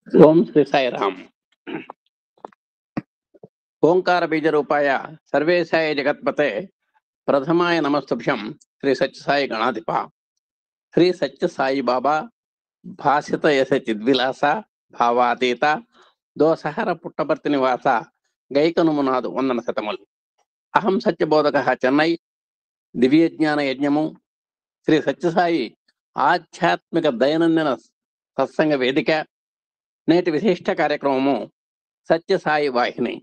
ఓం శ్రీ సాయిరామ్. ఓంకార బీజరూపాయ సర్వేశాయ జగత్పతే ప్రథమాయ నమస్తుభ్యం శ్రీ సత్యసాయి గణాధిప. శ్రీ సత్యసాయి బాబా భాసిత యశ చిద్విలాస భావాతీత దోసహర పుట్టపర్తి నివాస గైకనుమునాదు వందన శతములు. అహం సత్యబోధక చెన్నై దివ్యజ్ఞాన యజ్ఞము శ్రీ సత్యసాయి ఆధ్యాత్మిక దైనందిన సత్సంగ వేదిక. నేటి విశిష్ట కార్యక్రమము సత్యసాయి వాహిని.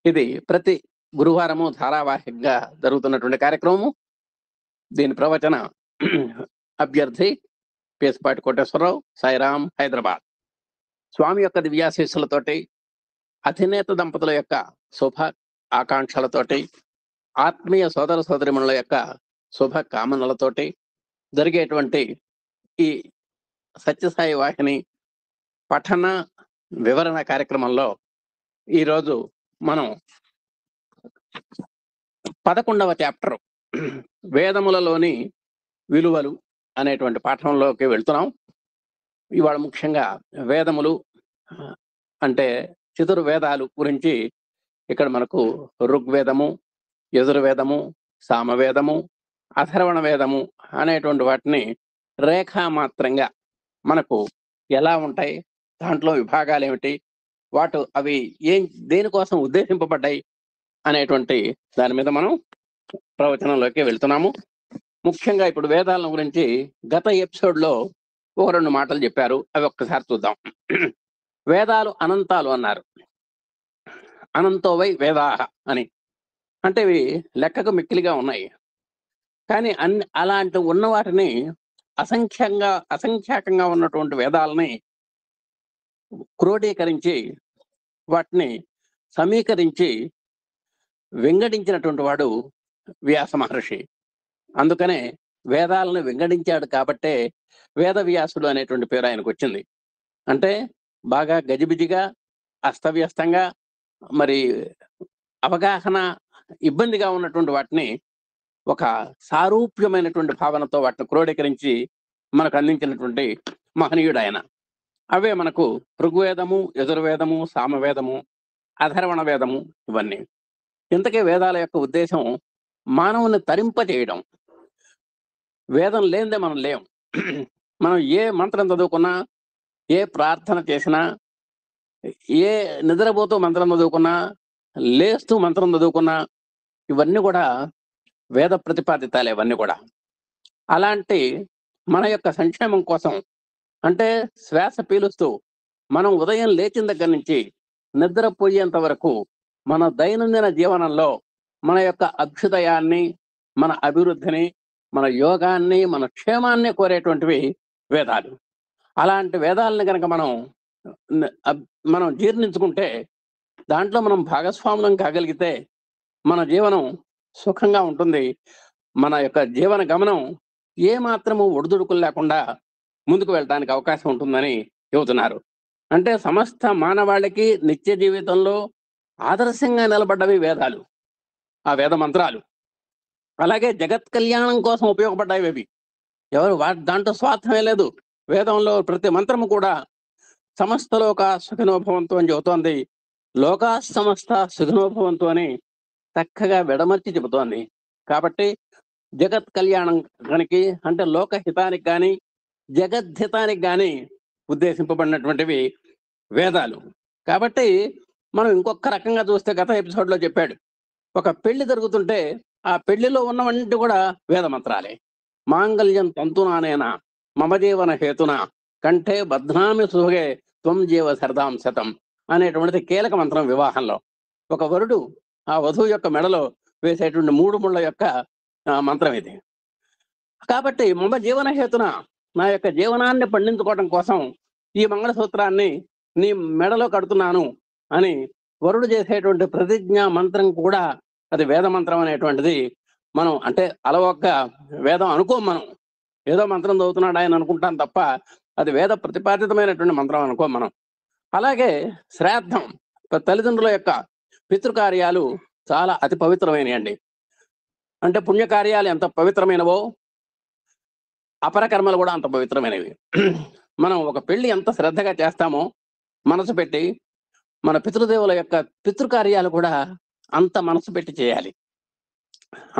ఇది ప్రతి గురువారము ధారావాహికంగా జరుగుతున్నటువంటి కార్యక్రమము. దీని ప్రవచన అభ్యర్థి పేసుపాటి కోటేశ్వరరావు, సాయిరాం, హైదరాబాద్. స్వామి యొక్క దివ్యాశీస్సులతోటి, అధినేత దంపతుల యొక్క శుభ ఆకాంక్షలతోటి, ఆత్మీయ సోదర సోదరిమణుల యొక్క శుభ కామనలతోటి జరిగేటువంటి ఈ సత్యసాయి వాహిని పఠన వివరణ కార్యక్రమంలో ఈరోజు మనం 11వ చాప్టర్ వేదములలోని విలువలు అనేటువంటి పాఠంలోకి వెళ్తున్నాం. ఇవాళ ముఖ్యంగా వేదములు అంటే చతుర్వేదాలు గురించి ఇక్కడ మనకు ఋగ్వేదము, యజుర్వేదము, సామవేదము, అథర్వణ వేదము అనేటువంటి వాటిని రేఖామాత్రంగా మనకు ఎలా ఉంటాయి, దాంట్లో విభాగాలు ఏమిటి, అవి దేనికోసం ఉద్దేశింపబడ్డాయి అనేటువంటి దాని మీద మనం ప్రవచనంలోకి వెళ్తున్నాము. ముఖ్యంగా ఇప్పుడు వేదాల గురించి గత ఎపిసోడ్లో ఒక 2 మాటలు చెప్పారు. అవి ఒక్కసారి చూద్దాం. వేదాలు అనంతాలు అన్నారు. అనంతోవై వేదాహ అని అంటే ఇవి లెక్కకు మిక్కిలిగా ఉన్నాయి. కానీ అలాంటి ఉన్న వాటిని అసంఖ్యాకంగా ఉన్నటువంటి వేదాలని క్రోడీకరించి వాటిని సమీకరించి వెంగడించినటువంటి వాడు వ్యాస మహర్షి. అందుకనే వేదాలను వెంగడించాడు కాబట్టే వేద వ్యాసుడు అనేటువంటి పేరు ఆయనకు వచ్చింది. అంటే బాగా గజిబిజిగా, అస్తవ్యస్తంగా, మరి అవగాహన ఇబ్బందిగా ఉన్నటువంటి వాటిని ఒక సారూప్యమైనటువంటి భావనతో వాటిని క్రోడీకరించి మనకు అందించినటువంటి మహనీయుడు ఆయన. అవే మనకు ఋగ్వేదము, యజుర్వేదము, సామవేదము, అథర్వణ వేదము. ఇవన్నీ ఇంతకీ వేదాల యొక్క ఉద్దేశం మానవుని తరింపజేయడం. వేదం లేనిదే మనం లేం. మనం ఏ మంత్రం చదువుకున్నా, ఏ ప్రార్థన చేసినా, ఏ నిద్రపోతూ మంత్రం చదువుకున్నా, లేస్తూ మంత్రం చదువుకున్నా, ఇవన్నీ కూడా వేద ప్రతిపాదితాలే. ఇవన్నీ కూడా అలాంటి మన యొక్క సంక్షేమం కోసం, అంటే శ్వాస పీలుస్తూ మనం ఉదయం లేచిన దగ్గర నుంచి నిద్రపోయేంత వరకు మన దైనందిన జీవనంలో మన యొక్క అభ్యుదయాన్ని, మన అభివృద్ధిని, మన యోగాన్ని, మన క్షేమాన్ని కోరేటువంటివి వేదాలు. అలాంటి వేదాలని కనుక మనం జీర్ణించుకుంటే, దాంట్లో మనం భాగస్వాములం కాగలిగితే మన జీవనం సుఖంగా ఉంటుంది. మన యొక్క జీవన గమనం ఏ మాత్రము ఒడిదుడుకులు లేకుండా ముందుకు వెళ్ళడానికి అవకాశం ఉంటుందని చెబుతున్నారు. అంటే సమస్త మానవాళికి నిత్య జీవితంలో ఆదర్శంగా నిలబడ్డవి వేదాలు, ఆ వేద మంత్రాలు. అలాగే జగత్ కళ్యాణం కోసం ఉపయోగపడ్డాయి అవి. దాంట్లో స్వార్థమే లేదు. వేదంలో ప్రతి మంత్రము కూడా సమస్త లోక సుఖినోభవంతు అని చెబుతోంది. లోకా సమస్త సుఖినోభవంతు అని చక్కగా విడమర్చి చెబుతోంది. కాబట్టి జగత్ కళ్యాణానికి అంటే లోకహితానికి కానీ జగద్ధితానికి కానీ ఉద్దేశింపబడినటువంటివి వేదాలు. కాబట్టి మనం ఇంకొక రకంగా చూస్తే, గత ఎపిసోడ్లో చెప్పాడు, ఒక పెళ్లి జరుగుతుంటే ఆ పెళ్లిలో ఉన్నవన్నీ కూడా వేద మంత్రాలే. మాంగళ్యం తంతునానేనా మమ జీవన హేతున కంఠే బధ్నామి సుహే త్వం జీవ సరదాం శతం అనేటువంటిది కీలక మంత్రం వివాహంలో. ఒక వరుడు ఆ వధువు యొక్క మెడలో వేసేటువంటి 3 ముళ్ళ యొక్క మంత్రం ఇది. కాబట్టి మమ జీవన హేతున, నా యొక్క జీవనాన్ని పండించుకోవడం కోసం ఈ మంగళసూత్రాన్ని నీ మెడలో కడుతున్నాను అని వరుడు చేసేటువంటి ప్రతిజ్ఞా మంత్రం కూడా అది వేద మంత్రం అనేటువంటిది. మనం అంటే అలవొక్క వేదం అనుకోం, మనం ఏదో మంత్రం చదువుతున్నాడు ఆయన అనుకుంటాం తప్ప అది వేద ప్రతిపాదితమైనటువంటి మంత్రం అనుకోం మనం. అలాగే శ్రాద్ధం, తల్లిదండ్రుల యొక్క పితృకార్యాలు చాలా అతి పవిత్రమైనవి అండి. అంటే పుణ్యకార్యాలు ఎంత పవిత్రమైనవో అపరకర్మలు కూడా అంత పవిత్రమైనవి. మనం ఒక పెళ్లి ఎంత శ్రద్ధగా చేస్తామో మనసు పెట్టి, మన పితృదేవుల యొక్క పితృకార్యాలు కూడా అంత మనసు పెట్టి చేయాలి.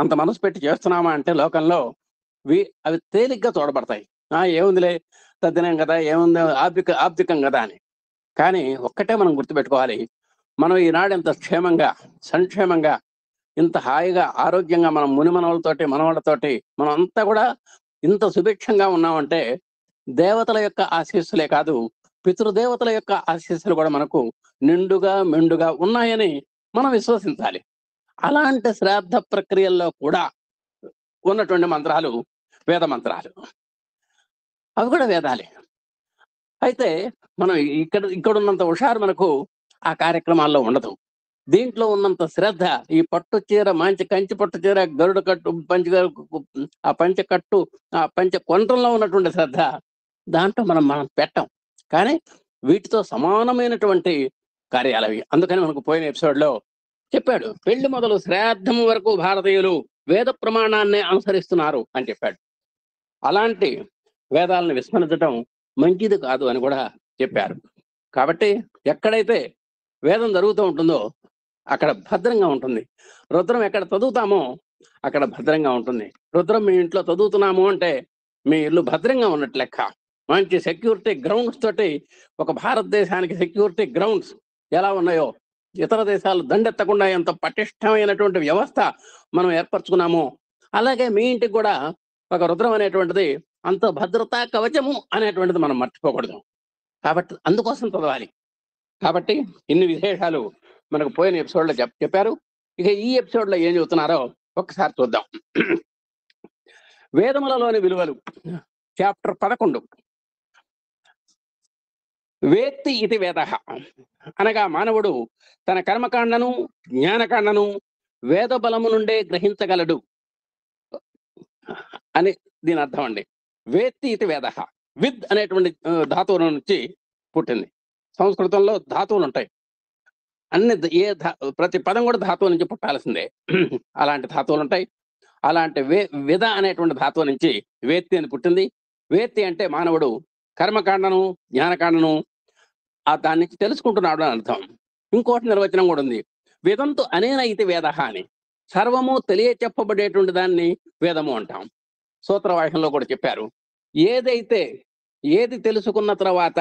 అంత మనసు పెట్టి చేస్తున్నామా అంటే లోకంలో అవి తేలిగ్గా తోడబడతాయి. ఏముందిలే తద్దినం కదా, ఏముంది ఆబ్దికం కదా అని. కానీ ఒక్కటే మనం గుర్తుపెట్టుకోవాలి, మనం ఈనాడు ఇంత క్షేమంగా, సంక్షేమంగా, ఇంత హాయిగా, ఆరోగ్యంగా మనం మునిమనవులతోటి, మనవాళ్ళతోటి మనం అంతా కూడా ఇంత సుభిక్షంగా ఉన్నామంటే దేవతల యొక్క ఆశీస్సులే కాదు, పితృదేవతల యొక్క ఆశీస్సులు కూడా మనకు నిండుగా మెండుగా ఉన్నాయని మనం విశ్వసించాలి. అలాంటి శ్రాద్ధ ప్రక్రియల్లో కూడా ఉన్నటువంటి మంత్రాలు వేద మంత్రాలు. అవి కూడా వేదాలే. అయితే మనం ఇక్కడున్నంత హుషారు మనకు ఆ కార్యక్రమాల్లో ఉండదు. దీంట్లో ఉన్నంత శ్రద్ధ, ఈ పట్టు చీర, మంచి కంచి పట్టు చీర, గరుడ కట్టు, ఆ పంచకట్టు, ఆ పంచ కొంటంలో ఉన్నటువంటి శ్రద్ధ దాంట్లో మనం పెట్టం. కానీ వీటితో సమానమైనటువంటి కార్యాలవి. అందుకని మనకు పోయిన ఎపిసోడ్లో చెప్పాడు, పెళ్లి మొదలు శ్రాద్ధం వరకు భారతీయులు వేద ప్రమాణాన్ని అనుసరిస్తున్నారు అని చెప్పాడు. అలాంటి వేదాలను విస్మరించడం మంచిది కాదు అని కూడా చెప్పారు. కాబట్టి ఎక్కడైతే వేదం జరుగుతూ ఉంటుందో అక్కడ భద్రంగా ఉంటుంది. రుద్రం ఎక్కడ చదువుతామో అక్కడ భద్రంగా ఉంటుంది. రుద్రం మీ ఇంట్లో చదువుతున్నాము అంటే మీ ఇల్లు భద్రంగా ఉన్నట్టు లెక్క. మంచి సెక్యూరిటీ గ్రౌండ్స్ తోటి, ఒక భారతదేశానికి సెక్యూరిటీ గ్రౌండ్స్ ఎలా ఉన్నాయో, ఇతర దేశాలు దండెత్తకుండా ఎంత పటిష్టమైనటువంటి వ్యవస్థ మనం ఏర్పరచుకున్నామో, అలాగే మీ ఇంటికి కూడా ఒక రుద్రం అనేటువంటిది అంత భద్రతా కవచము అనేటువంటిది మనం మర్చిపోకూడదు. కాబట్టి అందుకోసం చదవాలి. కాబట్టి ఇన్ని విశేషాలు మనకు పోయిన ఎపిసోడ్లో చెప్పారు. ఇక ఈ ఎపిసోడ్లో ఏం చెబుతున్నారో ఒక్కసారి చూద్దాం. వేదములలోని విలువలు, చాప్టర్ 11. వేత్తి ఇది వేద, అనగా మానవుడు తన కర్మకాండను, జ్ఞానకాండను వేద బలము నుండే గ్రహించగలడు అని దీని అర్థం అండి. వేత్తి ఇది వేద, విద్ అనేటువంటి ధాతువుల నుంచి పుట్టింది. సంస్కృతంలో ధాతువులు ఉంటాయి, అన్ని ప్రతి పదం కూడా ధాతువు నుంచి పుట్టాల్సిందే. అలాంటి ధాతువులు ఉంటాయి. అలాంటి విద అనేటువంటి ధాతువు నుంచి వేత్తి అని పుట్టింది. వేత్తి అంటే మానవుడు కర్మకాండను, జ్ఞానకాండను దాని నుంచి తెలుసుకుంటున్నాడు అని అర్థం. ఇంకోటి నిర్వచనం కూడా ఉంది, వేదంతు అనేన ఇది వేద అని. సర్వము తెలియచెప్పబడేటువంటి దాన్ని వేదము అంటాం. సూత్రవాహంలో కూడా చెప్పారు, ఏది తెలుసుకున్న తర్వాత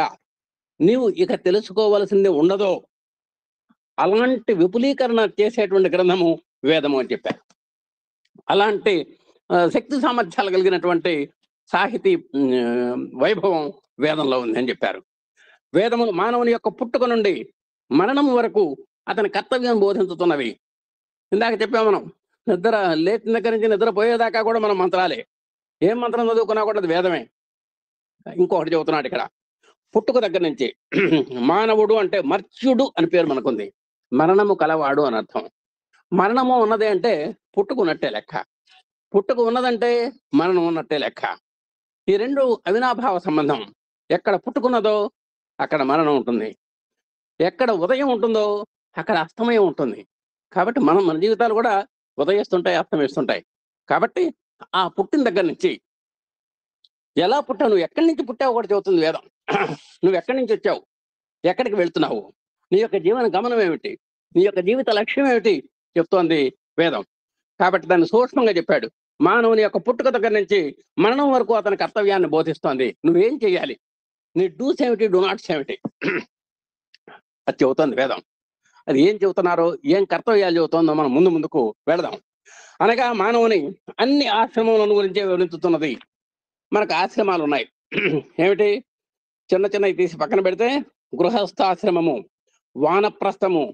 నీవు ఇక తెలుసుకోవలసింది ఉండదో అలాంటి విపులీకరణ చేసేటువంటి గ్రంథము వేదము అని చెప్పారు. అలాంటి శక్తి సామర్థ్యాలు కలిగినటువంటి సాహితీ వైభవం వేదంలో ఉంది అని చెప్పారు. వేదము మానవుని యొక్క పుట్టుక నుండి మరణం వరకు అతని కర్తవ్యం బోధించుతున్నవి. ఇందాక చెప్పాము, మనం నిద్ర లేచిన దగ్గర నుంచి నిద్రపోయేదాకా కూడా మనం మంత్రాలే. ఏం మంత్రం చదువుకున్నా కూడా అది వేదమే. ఇంకొకటి చెబుతున్నాడు ఇక్కడ, పుట్టుక దగ్గర నుంచి మానవుడు అంటే మర్త్యుడు అని పేరు మనకుంది. మరణము కలవాడు అని అర్థం. మరణము ఉన్నదే అంటే పుట్టుకున్నట్టే లెక్క, పుట్టుకు ఉన్నదంటే మరణం ఉన్నట్టే లెక్క. ఈ రెండు అవినాభావ సంబంధం. ఎక్కడ పుట్టుకున్నదో అక్కడ మరణం ఉంటుంది, ఎక్కడ ఉదయం ఉంటుందో అక్కడ అస్తమయం ఉంటుంది. కాబట్టి మన జీవితాలు కూడా ఉదయిస్తుంటాయి, అస్తమిస్తుంటాయి. కాబట్టి ఆ పుట్టిన దగ్గర నుంచి ఎలా పుట్టావు, నువ్వు ఎక్కడి నుంచి పుట్టావు కూడా చెబుతుంది వేదం. నువ్వు ఎక్కడి నుంచి వచ్చావు, ఎక్కడికి వెళ్తున్నావు, నీ యొక్క జీవన గమనం ఏమిటి, నీ యొక్క జీవిత లక్ష్యం ఏమిటి చెప్తోంది వేదం. కాబట్టి దాన్ని సూక్ష్మంగా చెప్పాడు. మానవుని యొక్క పుట్టుక దగ్గర నుంచి మరణం వరకు అతని కర్తవ్యాన్ని బోధిస్తోంది. నువ్వేం చేయాలి, నీ డూస్ ఏమిటి, డూ నాట్స్ ఏమిటి, అది చెబుతోంది వేదం. అది ఏం చెబుతున్నారో, ఏం కర్తవ్యాలు చెబుతోందో మనం ముందుకు వెళదాం. అనగా మానవుని అన్ని ఆశ్రమములను గురించే వివరించుతున్నది. మనకు ఆశ్రమాలు ఉన్నాయి. ఏమిటి, చిన్నవి తీసి పక్కన పెడితే గృహస్థాశ్రమము, వానప్రస్థము,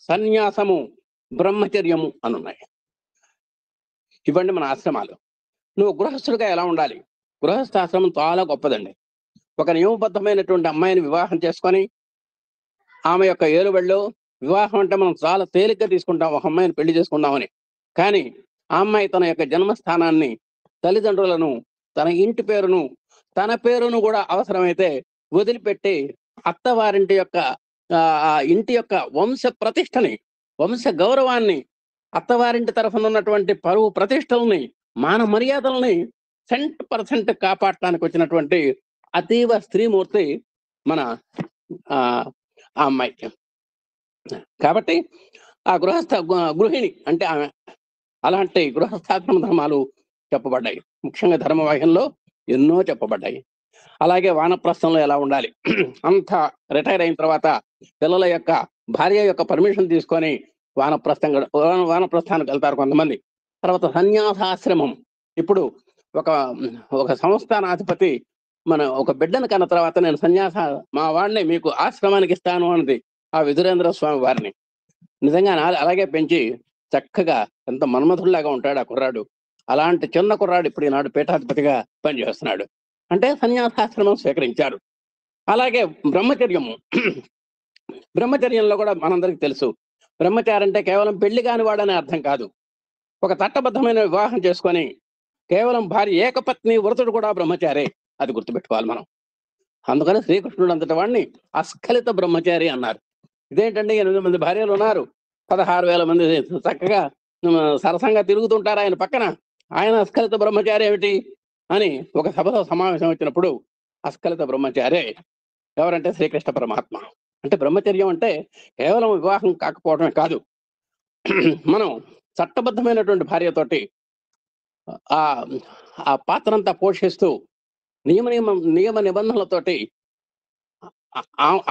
సన్యాసము, బ్రహ్మచర్యము అని ఉన్నాయి. ఇవ్వండి మన ఆశ్రమాలు. నువ్వు గృహస్థుడిగా ఎలా ఉండాలి? గృహస్థాశ్రమం చాలా గొప్పదండి. ఒక నియమబద్ధమైనటువంటి అమ్మాయిని వివాహం చేసుకొని ఆమె యొక్క ఏలుబడిలో, వివాహం అంటే మనం చాలా తేలిగ్గా తీసుకుంటాం, ఒక అమ్మాయిని పెళ్లి చేసుకుందామని. కానీ ఆ అమ్మాయి తన యొక్క జన్మస్థానాన్ని, తల్లిదండ్రులను, తన ఇంటి పేరును, తన పేరును కూడా అవసరమైతే వదిలిపెట్టి అత్తవారింటి యొక్క ఇంటి యొక్క వంశ ప్రతిష్టని, వంశ గౌరవాన్ని, అత్తవారింటి తరఫున ఉన్నటువంటి పరువు ప్రతిష్టల్ని, మాన మర్యాదల్ని 100% కాపాడటానికి వచ్చినటువంటి అతీవ స్త్రీమూర్తి మన ఆ ఆ అమ్మాయి. కాబట్టి ఆ గృహిణి అంటే ఆమె. అలాంటి గృహస్థాశ్రమ ధర్మాలు చెప్పబడ్డాయి. ముఖ్యంగా ధర్మవాహ్యంలో ఎన్నో చెప్పబడ్డాయి. అలాగే వానప్రస్థంలో ఎలా ఉండాలి, అంతా రిటైర్ అయిన తర్వాత పిల్లల యొక్క భార్య యొక్క పర్మిషన్ తీసుకొని వానప్రస్థానికి వెళ్తారు కొంతమంది. తర్వాత సన్యాసాశ్రమం. ఇప్పుడు ఒక ఒక సంస్థానాధిపతి మన ఒక బిడ్డను కన్న తర్వాత నేను మా వాడిని మీకు ఆశ్రమానికి ఇస్తాను అన్నది ఆ విదురేంద్ర స్వామి వారిని. నిజంగా అలాగే పెంచి చక్కగా ఎంత మన్మధుల్లాగా ఉంటాడు ఆ కుర్రాడు. అలాంటి చిన్న కుర్రాడు ఇప్పుడు ఈనాడు పీఠాధిపతిగా పనిచేస్తున్నాడు. అంటే సన్యాసాశ్రమం స్వీకరించారు. అలాగే బ్రహ్మచర్యము. బ్రహ్మచర్యంలో కూడా మనందరికి తెలుసు, బ్రహ్మచారి అంటే కేవలం పెళ్లి కాని వాడనే అర్థం కాదు. ఒక చట్టబద్ధమైన వివాహం చేసుకొని కేవలం భార్య ఏకపత్ని వ్రతుడు కూడా బ్రహ్మచారే. అది గుర్తుపెట్టుకోవాలి మనం. అందుకని శ్రీకృష్ణుడు అంతటి వాడిని అస్ఖలిత బ్రహ్మచారి అన్నారు. ఇదేంటండి 8 మంది భార్యలు ఉన్నారు, 16,000 మంది చక్కగా సరసంగా తిరుగుతుంటారు ఆయన పక్కన, ఆయన అస్ఖలిత బ్రహ్మచారి ఏమిటి అని ఒక సభలో సమావేశం వచ్చినప్పుడు అస్ఖలిత బ్రహ్మచారే ఎవరంటే శ్రీకృష్ణ పరమాత్మ. అంటే బ్రహ్మచర్యం అంటే కేవలం వివాహం కాకపోవడమే కాదు, మనం చట్టబద్ధమైనటువంటి భార్యతోటి ఆ ఆ పాత్రంతా పోషిస్తూ నియమ నిబంధనలతోటి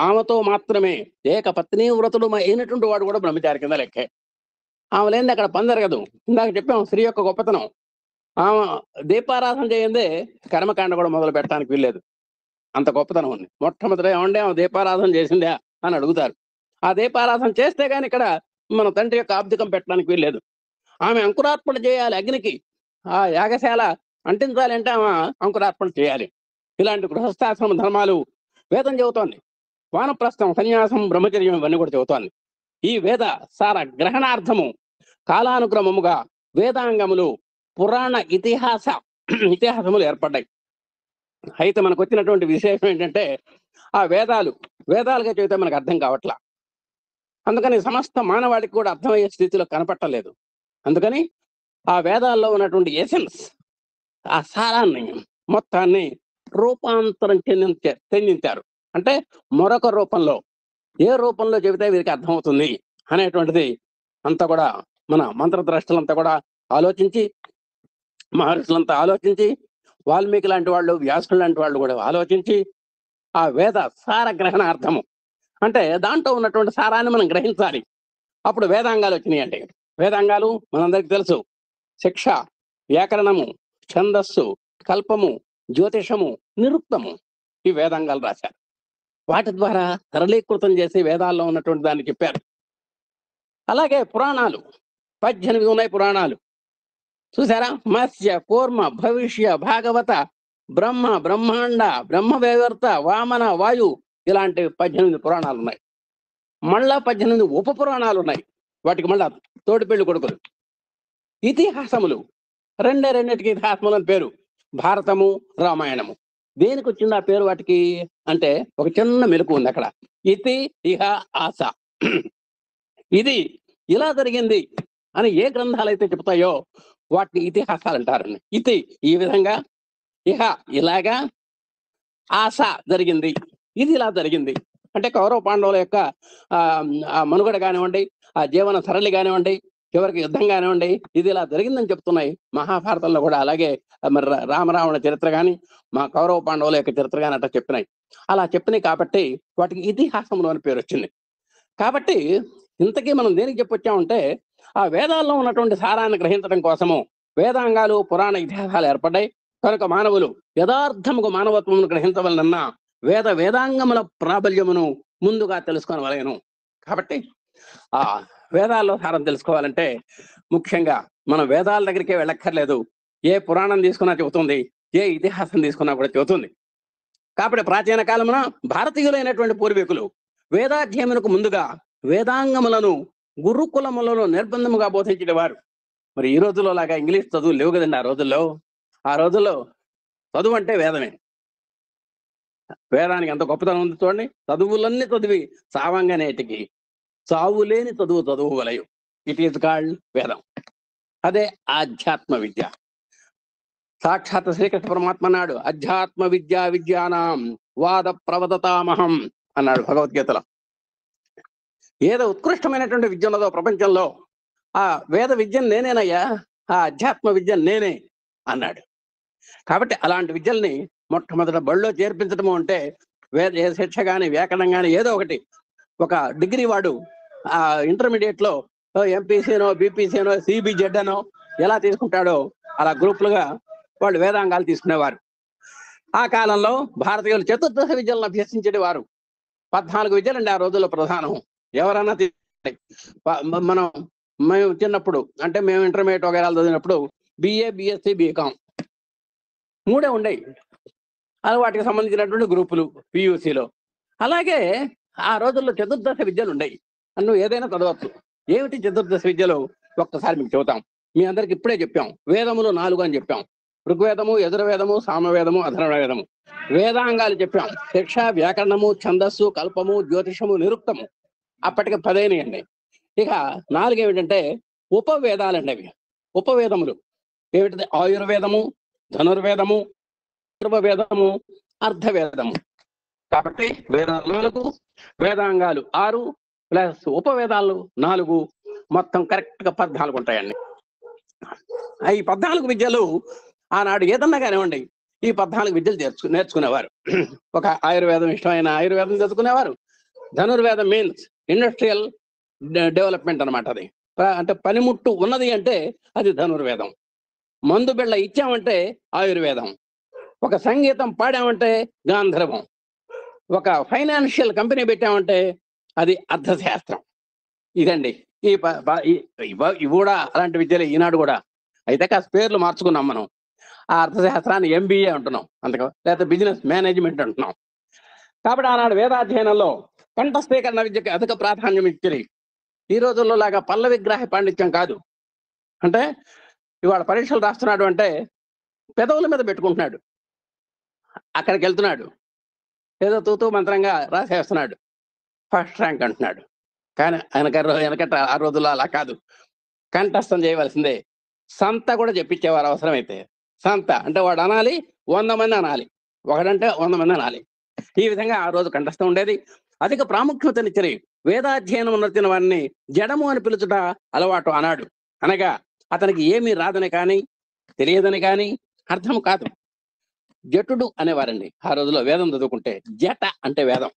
ఆమెతో మాత్రమే ఏకపత్ని వ్రతుడు అయినటువంటి వాడు కూడా బ్రహ్మచారి కింద లెక్కే. ఆమె లేనిది అక్కడ పని జరగదు. ఇందాక చెప్పాం స్త్రీ యొక్క గొప్పతనం. ఆమె దీపారాధన చేయందే కర్మకాండ కూడా మొదలు పెట్టడానికి వీల్లేదు, అంత గొప్పతనం ఉంది. మొట్టమొదట ఏమంటే ఆమె దీపారాధన చేసిందా అని అడుగుతారు. ఆ దీపారాధన చేస్తే గాని ఇక్కడ మన తండ్రి యొక్క ఆబ్దికం పెట్టడానికి వీల్లేదు. ఆమె అంకురార్పణ చేయాలి అగ్నికి, ఆ యాగశాల అంటించాలి అంటే ఆమె అంకురార్పణ చేయాలి. ఇలాంటి గృహస్థాశ్రమ ధర్మాలు వేదం చెబుతోంది. వానప్రస్థం, సన్యాసం, బ్రహ్మచర్యం ఇవన్నీ కూడా చెబుతోంది. ఈ వేద సార గ్రహణార్థము కాలానుక్రమముగా వేదాంగములు, పురాణ ఇతిహాసములు ఏర్పడ్డాయి. అయితే మనకు వచ్చినటువంటి విశేషం ఏంటంటే ఆ వేదాలుగా చెబితే మనకు అర్థం కావట్లా. అందుకని సమస్త మానవాళికి కూడా అర్థమయ్యే స్థితిలో కనపట్టలేదు. అందుకని ఆ వేదాల్లో ఉన్నటువంటి ఎసెన్స్, ఆ సారాన్ని మొత్తాన్ని రూపాంతరం చెందించారు. అంటే మరొక రూపంలో, ఏ రూపంలో చెబితే వీరికి అర్థమవుతుంది అనేటువంటిది అంతా కూడా మన మంత్రద్రష్టలంతా కూడా ఆలోచించి, మహర్షులంతా ఆలోచించి, వాల్మీకి లాంటి వాళ్ళు, వ్యాసుడు లాంటి వాళ్ళు కూడా ఆలోచించి ఆ వేద సార గ్రహణార్థము అంటే దాంట్లో ఉన్నటువంటి సారాన్ని మనం గ్రహించాలి. అప్పుడు వేదాంగాలు వచ్చినాయండి. వేదాంగాలు మనందరికి తెలుసు. శిక్ష, వ్యాకరణము, ఛందస్సు, కల్పము, జ్యోతిషము, నిరుక్తము, ఈ వేదాంగాలు రాశారు. వాటి ద్వారా సరళీకృతం చేసి వేదాల్లో ఉన్నటువంటి దాన్ని చెప్పారు. అలాగే పురాణాలు 18 ఉన్నాయి పురాణాలు. చూసారా? మత్స్య, కూర్మ, భవిష్య, భాగవత, బ్రహ్మ, బ్రహ్మాండ, బ్రహ్మవేవర్త, వామన, వాయు, ఇలాంటి 18 పురాణాలు ఉన్నాయి. మళ్ళా 18 ఉప పురాణాలు ఉన్నాయి. వాటికి మళ్ళా తోటి పెళ్లి కొడుకులు. ఇతిహాసములు రెండింటికి ఇతిహాసములు అని పేరు. భారతము, రామాయణము. దేనికి వచ్చింది ఆ పేరు వాటికి అంటే ఒక చిన్న మెలకు ఉంది అక్కడ. ఇతి, ఇహ, ఆస. ఇది ఇలా జరిగింది అని ఏ గ్రంథాలు అయితే చెప్తాయో వాటిని ఇతిహాసాలు అంటారండి. ఇతి ఈ విధంగా, ఇహ ఇలాగా, ఆశ జరిగింది, ఇది ఇలా జరిగింది అంటే కౌరవ పాండవుల యొక్క మనుగడ కానివ్వండి, ఆ జీవన సరళి కానివ్వండి, చివరికి యుద్ధం కానివ్వండి, ఇది ఇలా జరిగిందని చెప్తున్నాయి. మహాభారతంలో కూడా అలాగే మరి రామరావణ చరిత్ర కానీ, మా కౌరవ పాండవుల యొక్క చరిత్ర కానీ అట్లా చెప్పినాయి. అలా చెప్పినాయి కాబట్టి వాటికి ఇతిహాసములు అని పేరు వచ్చింది. కాబట్టి ఇంతకీ మనం దేనికి చెప్పొచ్చామంటే ఆ వేదాల్లో ఉన్నటువంటి సారాన్ని గ్రహించడం కోసము వేదాంగాలు, పురాణ ఇతిహాసాలు ఏర్పడ్డాయి. కనుక మానవులు యథార్థముకు మానవత్వమును గ్రహించవలనన్నా వేదాంగముల ప్రాబల్యమును ముందుగా తెలుసుకోవలేను. కాబట్టి ఆ వేదాల్లో సారం తెలుసుకోవాలంటే ముఖ్యంగా మనం వేదాల దగ్గరికే వెళ్ళక్కర్లేదు. ఏ పురాణం తీసుకున్నా చెబుతుంది, ఏ ఇతిహాసం తీసుకున్నా కూడా చెబుతుంది. కాబట్టి ప్రాచీన కాలమున భారతీయులైనటువంటి పూర్వీకులు వేదాధ్యయమునకు ముందుగా వేదాంగములను గురుకులములలో నిర్బంధముగా బోధించేవారు. మరి ఈ రోజుల్లో లాగా ఇంగ్లీష్ చదువులు లేవు కదండి. ఆ రోజుల్లో చదువు అంటే వేదమే. వేదానికి ఎంత గొప్పతనం ఉంది చూడండి. చదువులన్నీ చదివి సావంగనేటికి చావు లేని చదువు వలయు. ఇట్ ఈస్ కాల్డ్ వేదం. అదే ఆధ్యాత్మ విద్య. సాక్షాత్ శ్రీకృష్ణ పరమాత్మ అన్నాడు, అధ్యాత్మ విద్యా విద్యానాం వాద ప్రవదతామహం అన్నాడు భగవద్గీతలో. ఏదో ఉత్కృష్టమైనటువంటి విద్య ఉన్నదో ప్రపంచంలో ఆ వేద విద్యను నేనేనయ్యా, ఆ అధ్యాత్మ విద్య నేనే అన్నాడు. కాబట్టి అలాంటి విద్యల్ని మొట్టమొదట బడిలో చేర్పించడము అంటే వేద శిక్ష కానీ వ్యాకరణం కానీ ఏదో ఒకటి. ఒక డిగ్రీ వాడు ఆ ఇంటర్మీడియట్ లో ఎంపీసీనో బీపీసీనో సిబిజెడ్ అనో ఎలా తీసుకుంటాడో అలా గ్రూపులుగా వాళ్ళు వేదాంగాలు తీసుకునేవారు. ఆ కాలంలో భారతీయులు చతుర్దశ విద్యలను అభ్యసించేవారు. 14 విద్యలండి ఆ రోజుల్లో ప్రధానం. ఎవరన్నా మనం మేము చిన్నప్పుడు అంటే మేము ఇంటర్మీడియట్ వగేరా చదివినప్పుడు బిఏ బిఎస్సి బీకాం 3 ఉండేవి. అది వాటికి సంబంధించినటువంటి గ్రూపులు పియూసీలో. అలాగే ఆ రోజుల్లో చతుర్దశ విద్యలు ఉండేవి. నువ్వు ఏదైనా చదవచ్చు. ఏమిటి చతుర్దశ విద్యలు ఒక్కసారి మీకు చెబుతాం. మీ అందరికి ఇప్పుడే చెప్పాం, వేదములు 4 అని చెప్పాం. ఋగ్వేదము, యజుర్వేదము, సామవేదము, అథర్వవేదము. వేదాంగాలు చెప్పాం, శిక్ష, వ్యాకరణము, ఛందస్సు, కల్పము, జ్యోతిషము, నిరుక్తము. అప్పటికి 10 అండి. ఇక 4 ఏమిటంటే ఉపవేదాలండి. అవి ఉపవేదములు ఏమిటి? ఆయుర్వేదము, ధనుర్వేదము, వేదము, అర్ధవేదము. కాబట్టి వేదాలు 4, వేదాంగాలు 6 ప్లస్ ఉపవేదాలు 4, మొత్తం కరెక్ట్ గా 14 ఉంటాయండి. ఈ 14 విద్యలు ఆనాడు ఏదన్నా కానివ్వండి, ఈ 14 విద్యలు నేర్చుకునేవారు. ఒక ఆయుర్వేదం ఇష్టమైన ఆయుర్వేదం చదువుకునేవారు. ధనుర్వేదం మీన్స్ ఇండస్ట్రియల్ డెవలప్మెంట్ అనమాట. అది అంటే పనిముట్టు ఉన్నది అంటే అది ధనుర్వేదం. మందు బిళ్ళ ఇచ్చామంటే ఆయుర్వేదం. ఒక సంగీతం పాడామంటే గాంధర్వం. ఒక ఫైనాన్షియల్ కంపెనీ పెట్టామంటే అది అర్థశాస్త్రం. ఇదండి. ఇవి కూడా అలాంటి విద్యలే ఈనాడు కూడా. అయితే కాస్త పేర్లు మార్చుకున్నాం మనం. ఆ అర్థశాస్త్రాన్ని ఎంబీఏ అంటున్నాం, అంతగా లేకపోతే బిజినెస్ మేనేజ్మెంట్ అంటున్నాం. కాబట్టి ఆనాడు వేదాధ్యయనంలో కంఠస్థీకరణ విద్యకి అధిక ప్రాధాన్యం ఇచ్చింది. ఈ రోజుల్లో లాగా పల్ల విగ్రహ పాండిత్యం కాదు. అంటే ఇవాళ పరీక్షలు రాస్తున్నాడు అంటే పెదవుల మీద పెట్టుకుంటున్నాడు, అక్కడికి వెళ్తున్నాడు, ఏదో తూతూ మంత్రంగా రాసేస్తున్నాడు, ఫస్ట్ ర్యాంక్ అంటున్నాడు. కానీ వెనకట ఆ రోజుల్లో అలా కాదు. కంఠస్థం చేయవలసిందే. సంత కూడా చెప్పించేవారు అవసరమైతే. సంత అంటే వాడు అనాలి, 100 మంది అనాలి, ఒకడంటే 100 మంది అనాలి. ఈ విధంగా ఆ రోజు కంఠస్థం ఉండేది. అధిక ప్రాముఖ్యతనిచ్చి వేదాధ్యయనం ఉన్నతిన వారిని జడము అని పిలుచుట అలవాటు అన్నాడు. అనగా అతనికి ఏమీ రాదని కానీ తెలియదని కానీ అర్థం కాదు. జటుడు అనేవారండి ఆ రోజుల్లో వేదం చదువుకుంటే. జట అంటే వేదం,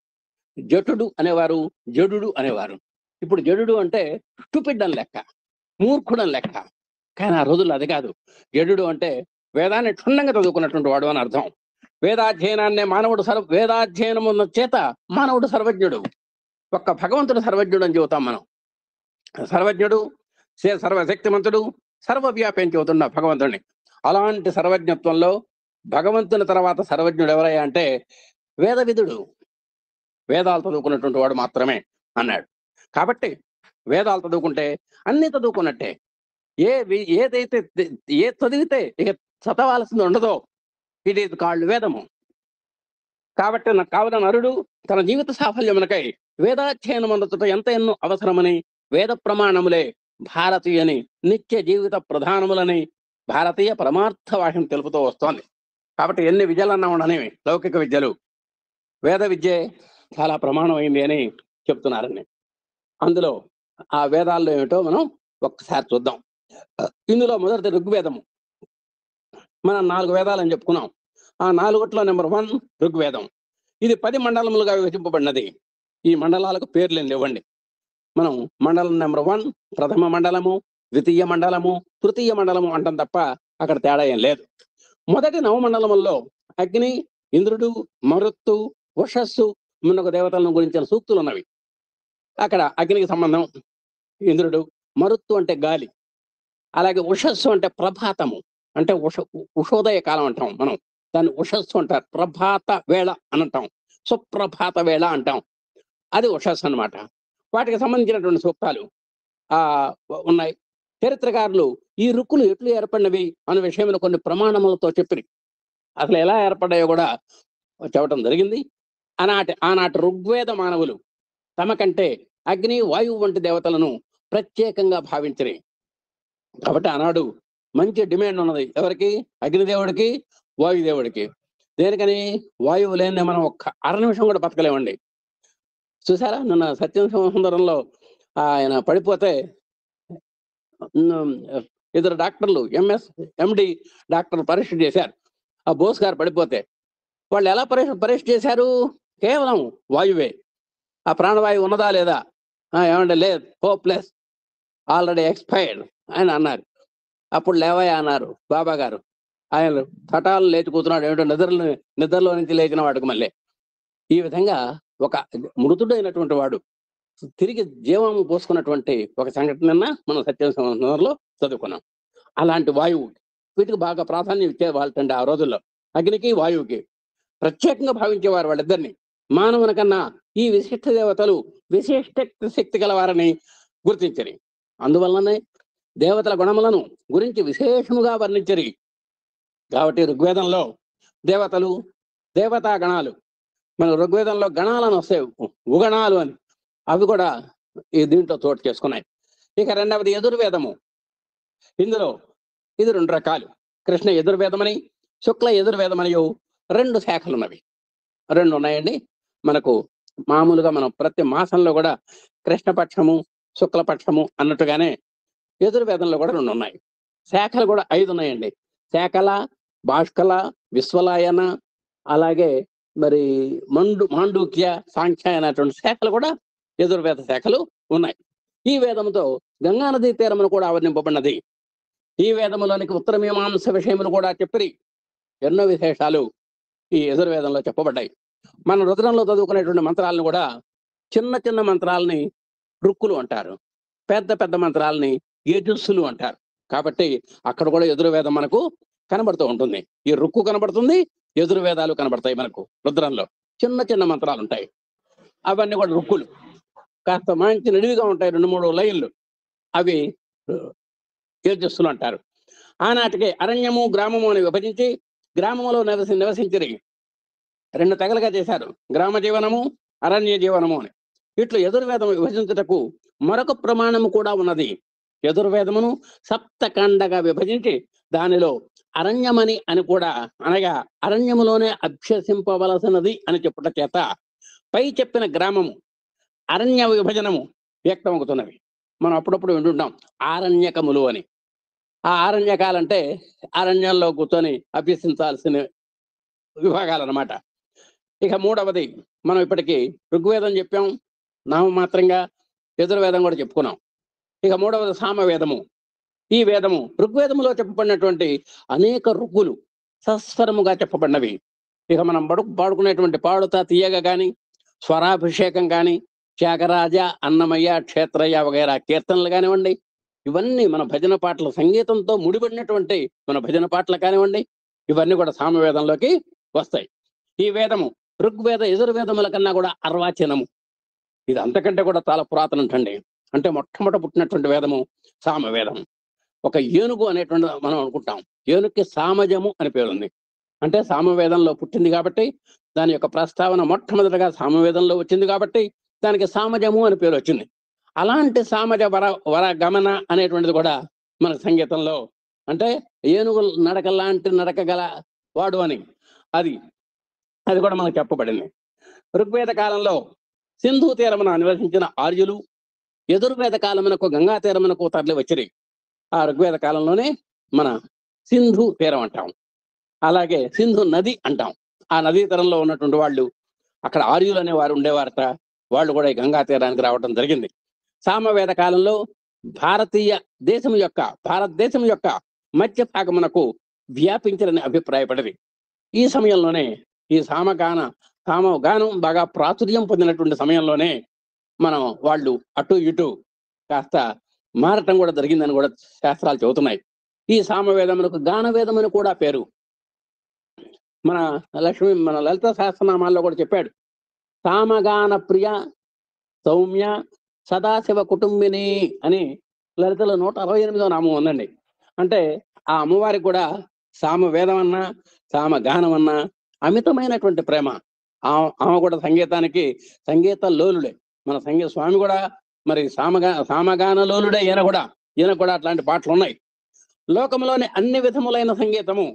జటుడు అనేవారు, జడుడు అనేవారు. ఇప్పుడు జడుడు అంటే స్టూపిడ్ అని లెక్క, మూర్ఖుడని లెక్క. కానీ ఆ రోజుల్లో అది కాదు. జడుడు అంటే వేదాన్ని క్షుణ్ణంగా చదువుకున్నటువంటి వాడు అని అర్థం. వేదాధ్యయనాన్నే వేదాధ్యయనం ఉన్న చేత మానవుడు సర్వజ్ఞుడు. ఒక్క భగవంతుడు సర్వజ్ఞుడు అని చెబుతాం మనం. సర్వజ్ఞుడు, సర్వశక్తిమంతుడు, సర్వవ్యాపి అని చెబుతున్న భగవంతుడిని. అలాంటి సర్వజ్ఞత్వంలో భగవంతుని తర్వాత సర్వజ్ఞుడు ఎవరయ్యా అంటే వేదవిధుడు. వేదాలు చదువుకున్నటువంటి వాడు మాత్రమే అన్నాడు. కాబట్టి వేదాలు చదువుకుంటే అన్ని చదువుకున్నట్టే. ఏదైతే చదివితే ఇక చదవాల్సింది ఉండదో ఇట్ ఈజ్ కాల్డ్ వేదము. కాబట్టి కావున నరుడు తన జీవిత సాఫల్యమునకై వేదాధ్యయనం అందుట ఎంత ఎన్నో అవసరమని వేద ప్రమాణములే భారతీయని నిత్య జీవిత ప్రధానములని భారతీయ పరమార్థ వాక్యం తెలుపుతూ వస్తోంది. కాబట్టి ఎన్ని విద్యలన్నా ఉండని లౌకిక విద్యలు వేద విద్యే చాలా ప్రమాణమైంది అని చెప్తున్నారండి. అందులో ఆ వేదాల్లో ఏమిటో మనం ఒక్కసారి చూద్దాం. ఇందులో మొదటిది ఋగ్వేదము. మనం 4 వేదాలు అని చెప్పుకున్నాం. ఆ 4లో నెంబర్ 1 ఋగ్వేదం. ఇది 10 మండలములుగా విభజింపబడినది. ఈ మండలాలకు పేర్లు ఇవ్వండి. మనం మండలం నెంబర్ 1 ప్రథమ మండలము, ద్వితీయ మండలము, తృతీయ మండలము అంటాం తప్ప అక్కడ తేడా ఏం లేదు. మొదటి 9 మండలముల్లో అగ్ని, ఇంద్రుడు, మరుత్తు, ఉషస్సు మున్నగు దేవతలను గురించిన సూక్తులు ఉన్నవి. అక్కడ అగ్నికి సంబంధం ఇంద్రుడు, మరుత్తు అంటే గాలి, అలాగే ఉషస్సు అంటే ప్రభాతము, అంటే ఉషోదయ కాలం అంటాం మనం, దాన్ని ఉషస్సు అంటారు. ప్రభాత వేళ అని అంటాం, సుప్రభాత వేళ అంటాం, అది ఉషస్సు అనమాట. వాటికి సంబంధించినటువంటి సూక్తాలు ఉన్నాయి. చరిత్రకారులు ఈ రుక్కులు ఎట్లు ఏర్పడినవి అనే విషయంలో కొన్ని ప్రమాణములతో చెప్పి అసలు ఎలా ఏర్పడ్డాయో కూడా చెప్పడం జరిగింది. ఆనాటి ఋగ్వేద మానవులు తమ కంటే అగ్ని, వాయువు వంటి దేవతలను ప్రత్యేకంగా భావించరు. కాబట్టి ఆనాడు మంచి డిమాండ్ ఉన్నది. ఎవరికి? అగ్నిదేవుడికి, వాయుదేవుడికి. దేనికని? వాయువు లేనిదే మనం ఒక్క అర నిమిషం కూడా బతకలేమండి. చూసారా నిన్న సత్యం సుందరంలో ఆయన పడిపోతే ఇద్దరు డాక్టర్లు ఎంఎస్, ఎండి డాక్టర్లు పరీక్ష చేశారు. ఆ బోస్ గారు పడిపోతే వాళ్ళు ఎలా పరీక్ష చేశారు? కేవలం వాయువే. ఆ ప్రాణవాయువు ఉన్నదా లేదా? ఏమంటే లేదు, హోప్లెస్, ఆల్రెడీ ఎక్స్పైర్డ్ ఆయన అన్నారు. అప్పుడు లేవయ్యా అన్నారు బాబా గారు. ఆయన తటాలు లేచి కూతున్నాడు. ఏమిటో నిద్రలో నుంచి లేచిన వాడికి మళ్ళీ. ఈ విధంగా ఒక మృతుడైనటువంటి వాడు తిరిగి జీవము పోసుకున్నటువంటి ఒక సంఘటన మనం సత్యం సందర్భంలో చదువుకున్నాం. అలాంటి వాయువు వీటికి బాగా ప్రాధాన్యం ఇచ్చేవాళ్ళండి ఆ రోజుల్లో. అగ్నికి, వాయువుకి ప్రత్యేకంగా భావించేవారు వాళ్ళిద్దరిని. మానవుని కన్నా ఈ విశిష్ట దేవతలు విశిష్ట శక్తి గలవారని గుర్తించరి. అందువల్లనే దేవతల గుణములను గురించి విశేషముగా వర్ణించరి. కాబట్టి ఋగ్వేదంలో దేవతలు, దేవతా గణాలు, మన ఋగ్వేదంలో గణాలను వస్తాయి, ఉగణాలు అని, అవి కూడా ఈ దీంట్లో చోటు చేసుకున్నాయి. ఇక రెండవది యజుర్వేదము. ఇందులో ఇది 2 రకాలు. కృష్ణ యజుర్వేదమని, శుక్ల యజుర్వేదమని 2 శాఖలు ఉన్నవి. 2 ఉన్నాయండి. మనకు మామూలుగా మనం ప్రతి మాసంలో కూడా కృష్ణపక్షము, శుక్లపక్షము అన్నట్టుగానే యజుర్వేదంలో కూడా 2 ఉన్నాయి. శాఖలు కూడా 5 ఉన్నాయండి. శాఖల, భాష్కల, విశ్వలాయన, అలాగే మరి మాండూక్య, సాంఖ్య అనేటువంటి శాఖలు కూడా యజుర్వేద శాఖలు ఉన్నాయి. ఈ వేదముతో గంగా నదీ తీరమును కూడా ఆవర్ణింపబడినది. ఈ వేదములోనికి ఉత్తర మీమాంస విషయములు కూడా చెప్పి ఎన్నో విశేషాలు ఈ యజుర్వేదంలో చెప్పబడ్డాయి. మన రుద్రంలో చదువుకునేటువంటి మంత్రాలను కూడా చిన్న చిన్న మంత్రాలని రుక్కులు అంటారు, పెద్ద పెద్ద మంత్రాలని యజుస్సులు అంటారు. కాబట్టి అక్కడ కూడా యజుర్వేదం మనకు కనబడుతూ ఉంటుంది. ఈ రుక్కు కనబడుతుంది, యజుర్వేదాలు కనబడతాయి. మనకు రుద్రంలో చిన్న చిన్న మంత్రాలు ఉంటాయి, అవన్నీ కూడా రుక్కులు. కాస్త మంచి నిడివిగా ఉంటాయి, 2-3 లైన్లు, అవి యజస్సులు అంటారు. ఆనాటికి అరణ్యము, గ్రామము అని విభజించి గ్రామంలో నివసించిరి 2 తెగలుగా చేశారు, గ్రామ జీవనము, అరణ్య జీవనము అని. ఇట్లు యజుర్వేదం విభజించుటకు మరొక ప్రమాణము కూడా ఉన్నది. యజుర్వేదమును సప్తఖండగా విభజించి దానిలో అరణ్యమని అని కూడా, అనగా అరణ్యములోనే అభ్యసింపవలసినది అని చెప్పుట చేత పై చెప్పిన గ్రామము, అరణ్య విభజనము వ్యక్తమవుతున్నవి. మనం అప్పుడప్పుడు వింటుంటాం ఆరణ్యకములు అని. ఆ ఆరణ్యకాలంటే అరణ్యంలో కూర్చొని అభ్యసించాల్సిన విభాగాలు అన్నమాట. ఇక మూడవది, మనం ఇప్పటికీ ఋగ్వేదం చెప్పాం, నామమాత్రంగా యజుర్వేదం కూడా చెప్పుకున్నాం. ఇక మూడవది సామవేదము. ఈ వేదము ఋగ్వేదములో చెప్పబడినటువంటి అనేక రుక్కులు సస్వరముగా చెప్పబడినవి. ఇక మనం పాడుకునేటువంటి పాడుతా తీయగా కానీ, స్వరాభిషేకం కానీ, త్యాగరాజ, అన్నమయ్య, క్షేత్రయ్య వగైరా కీర్తనలు కానివ్వండి, ఇవన్నీ మన భజన పాటలు, సంగీతంతో ముడిపడినటువంటి మన భజన పాటలు కానివ్వండి, ఇవన్నీ కూడా సామవేదంలోకి వస్తాయి. ఈ వేదము ఋగ్వేద యజుర్వేదముల కన్నా కూడా అర్వాచీనము. ఇది అంతకంటే కూడా చాలా పురాతనంటండి. అంటే మొట్టమొదట పుట్టినటువంటి వేదము సామవేదం. ఒక ఏనుగు అనేటువంటి మనం అనుకుంటాం, ఏనుగుకి సామజము అని పేరుంది. అంటే సామవేదంలో పుట్టింది కాబట్టి, దాని యొక్క ప్రస్తావన మొట్టమొదటిగా సామవేదంలో వచ్చింది కాబట్టి దానికి సామజము అని పేరు వచ్చింది. అలాంటి సామజ వర గమన అనేటువంటిది కూడా మన సంగీతంలో, అంటే ఏనుగు నడక లాంటి నడక గల వాడు అని అది కూడా మనకు చెప్పబడింది. ఋగ్వేద కాలంలో సింధు తీరమున నివసించిన ఆర్యులు యజుర్వేద కాలమునకు గంగా తీరమునకు తరలి వచ్చిరి. ఆ ఋగ్వేద కాలంలోనే మన సింధు తీరం అంటాం, అలాగే సింధు నది అంటాం. ఆ నదీ తీరంలో ఉన్నటువంటి వాళ్ళు, అక్కడ ఆర్యులు అనే వారు ఉండేవారట. వాళ్ళు కూడా ఈ గంగా తీరానికి రావడం జరిగింది. సామవేద కాలంలో భారతదేశం యొక్క మధ్య భాగమునకు వ్యాపించాలని అభిప్రాయపడింది. ఈ సమయంలోనే ఈ సామగానం బాగా ప్రాచుర్యం పొందినటువంటి సమయంలోనే మనం వాళ్ళు అటు ఇటు కాస్త మారటం కూడా జరిగిందని కూడా శాస్త్రాలు చెబుతున్నాయి. ఈ సామవేదమునకు గానవేదమని కూడా పేరు. మన లలిత సహస్రనామాల్లో కూడా చెప్పాడు, సామగాన ప్రియ సౌమ్య సదాశివ కుటుంబిని అని లలితలో 168వ నామం ఉందండి. అంటే ఆ అమ్మవారికి కూడా సామవేదం అన్నా, సామగానం అన్నా అమితమైనటువంటి ప్రేమ. ఆమె కూడా సంగీత లోలుడే. మన స్వామి కూడా మరి సామగాన లోలుడే. ఈయన కూడా అట్లాంటి పాటలు ఉన్నాయి. లోకంలోని అన్ని విధములైన సంగీతము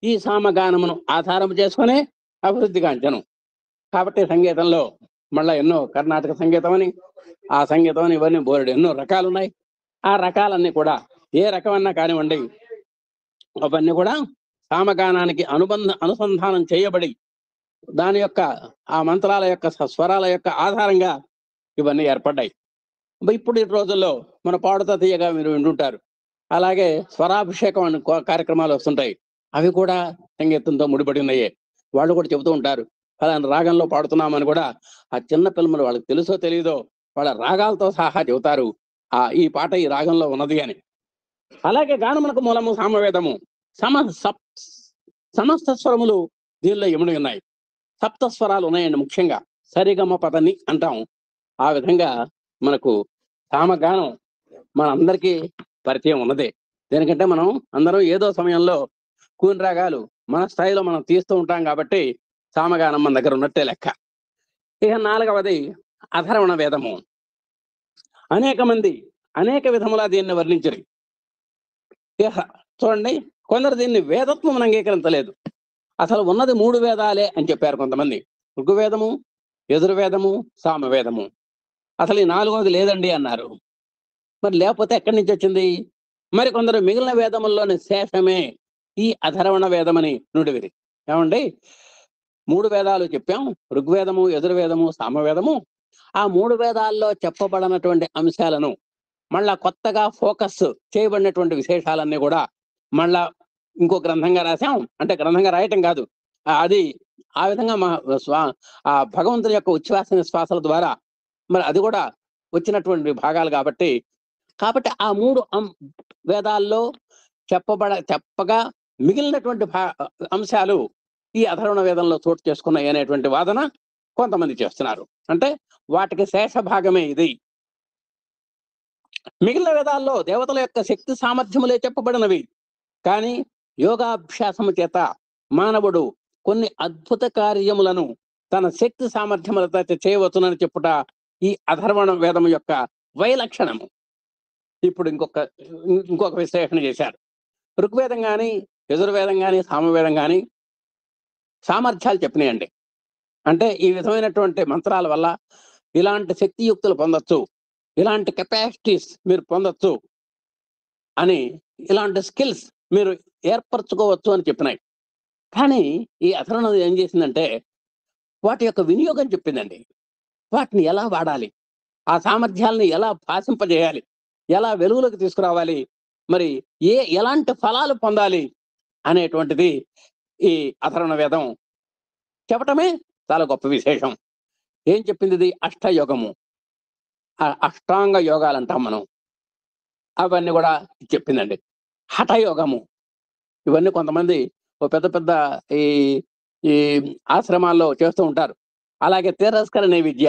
ఈ సామగానమును ఆధారం చేసుకునే అభివృద్ధి కాంచను. కాబట్టి సంగీతంలో మళ్ళా ఎన్నో కర్ణాటక సంగీతం అని, ఆ సంగీతం అని, ఇవన్నీ బోర్డు ఎన్నో రకాలు ఉన్నాయి. ఆ రకాలన్నీ కూడా ఏ రకమన్నా కానివ్వండి, అవన్నీ కూడా సామగానానికి అనుసంధానం చేయబడి దాని యొక్క ఆ మంత్రాల యొక్క స్వరాల యొక్క ఆధారంగా ఇవన్నీ ఏర్పడ్డాయి. ఇప్పుడు ఈ రోజుల్లో మన పాడుతా తీయగా మీరు వింటుంటారు. అలాగే స్వరాభిషేకం అని కార్యక్రమాలు వస్తుంటాయి. అవి కూడా సంగీతంతో ముడిపడి ఉన్నాయే. వాళ్ళు కూడా చెబుతూ ఉంటారు. ఫలానా రాగంలో పాడుతున్నామని కూడా ఆ చిన్న పిల్లలు వాళ్ళకి తెలుసో తెలియదో వాళ్ళ రాగాలతో సహా చెబుతారు. ఈ పాట ఈ రాగంలో ఉన్నది అని. అలాగే గానమునకు మూలము సామవేదము. సమస్త స్వరములు దీనిలో ఇమిడి ఉన్నాయి. సప్త స్వరాలు ఉన్నాయండి. ముఖ్యంగా సరిగమ పదని అంటాం. ఆ విధంగా మనకు సామగానం మన అందరికీ పరిచయం ఉన్నదే. దేనికంటే మనం అందరం ఏదో సమయంలో కూని రాగాలు మన స్థాయిలో మనం తీస్తూ ఉంటాం కాబట్టి సామగానం మన దగ్గర ఉన్నట్టే లెక్క. ఇక 4వది అధర్వణ వేదము. అనేక మంది అనేక విధములా దీన్ని వర్ణించరు. ఇక చూడండి, కొందరు దీన్ని వేదత్వం అంగీకరించలేదు. అసలు ఉన్నది 3 వేదాలే అని చెప్పారు కొంతమంది. ఋగ్వేదము, యజుర్వేదము, సామవేదము. అసలు ఈ 4వది లేదండి అన్నారు. మరి లేకపోతే ఎక్కడి నుంచి వచ్చింది? మరి కొందరు మిగిలిన వేదముల్లోని శేషమే ఈ అధర్వణ వేదమని నుడివిరి. ఏమండి, 3 వేదాలు చెప్పాం, ఋగ్వేదము, యజుర్వేదము, సామవేదము. ఆ 3 వేదాల్లో చెప్పబడినటువంటి అంశాలను మళ్ళా కొత్తగా ఫోకస్ చేయబడినటువంటి విశేషాలన్నీ కూడా మళ్ళా ఇంకో గ్రంథంగా రాశాం. అంటే గ్రంథంగా రాయటం కాదు, అది ఆ విధంగా ఆ భగవంతుని యొక్క ఉచ్ఛ్వాస నిశ్వాసాల ద్వారా మరి అది కూడా వచ్చినటువంటి భాగాలు కాబట్టి ఆ 3 వేదాల్లో చెప్పగా మిగిలినటువంటి అంశాలు ఈ అధర్వణ వేదంలో చోటు చేసుకున్నాయి అనేటువంటి వాదన కొంతమంది చేస్తున్నారు. అంటే వాటికి శేష భాగమే ఇది. మిగిలిన వేదాల్లో దేవతల యొక్క శక్తి సామర్థ్యములే చెప్పబడినవి. కానీ యోగాభ్యాసము చేత మానవుడు కొన్ని అద్భుత కార్యములను తన శక్తి సామర్థ్యములతో చేయవచ్చునని చెప్పుట ఈ అధర్వణ వేదం యొక్క వైలక్షణము. ఇప్పుడు ఇంకొక విశ్లేషణ చేశారు. ఋగ్వేదం కానీ, యజుర్వేదం కానీ, సామవేదం కానీ సామర్థ్యాలు చెప్పినాయండి. అంటే ఈ విధమైనటువంటి మంత్రాల వల్ల ఇలాంటి శక్తియుక్తులు పొందొచ్చు, ఇలాంటి కెపాసిటీస్ మీరు పొందొచ్చు అని, ఇలాంటి స్కిల్స్ మీరు ఏర్పరచుకోవచ్చు అని చెప్పినాయి. కానీ ఈ అధర్వణ ఏం చేసిందంటే వాటి యొక్క వినియోగం చెప్పిందండి. వాటిని ఎలా వాడాలి, ఆ సామర్థ్యాలని ఎలా భాషింపజేయాలి, ఎలా వెలుగులోకి తీసుకురావాలి, మరి ఎలాంటి ఫలాలు పొందాలి అనేటువంటిది ఈ అధర్వణ వేదం చెప్పటమే చాలా గొప్ప విశేషం. ఏం చెప్పింది ఇది? అష్టయోగము, అష్టాంగ యోగాలు అంటాం మనం, అవన్నీ కూడా చెప్పిందండి. హఠయోగము, ఇవన్నీ కొంతమంది పెద్ద పెద్ద ఈ ఈ ఆశ్రమాల్లో చేస్తూ ఉంటారు. అలాగే తిరస్కరణ విద్య,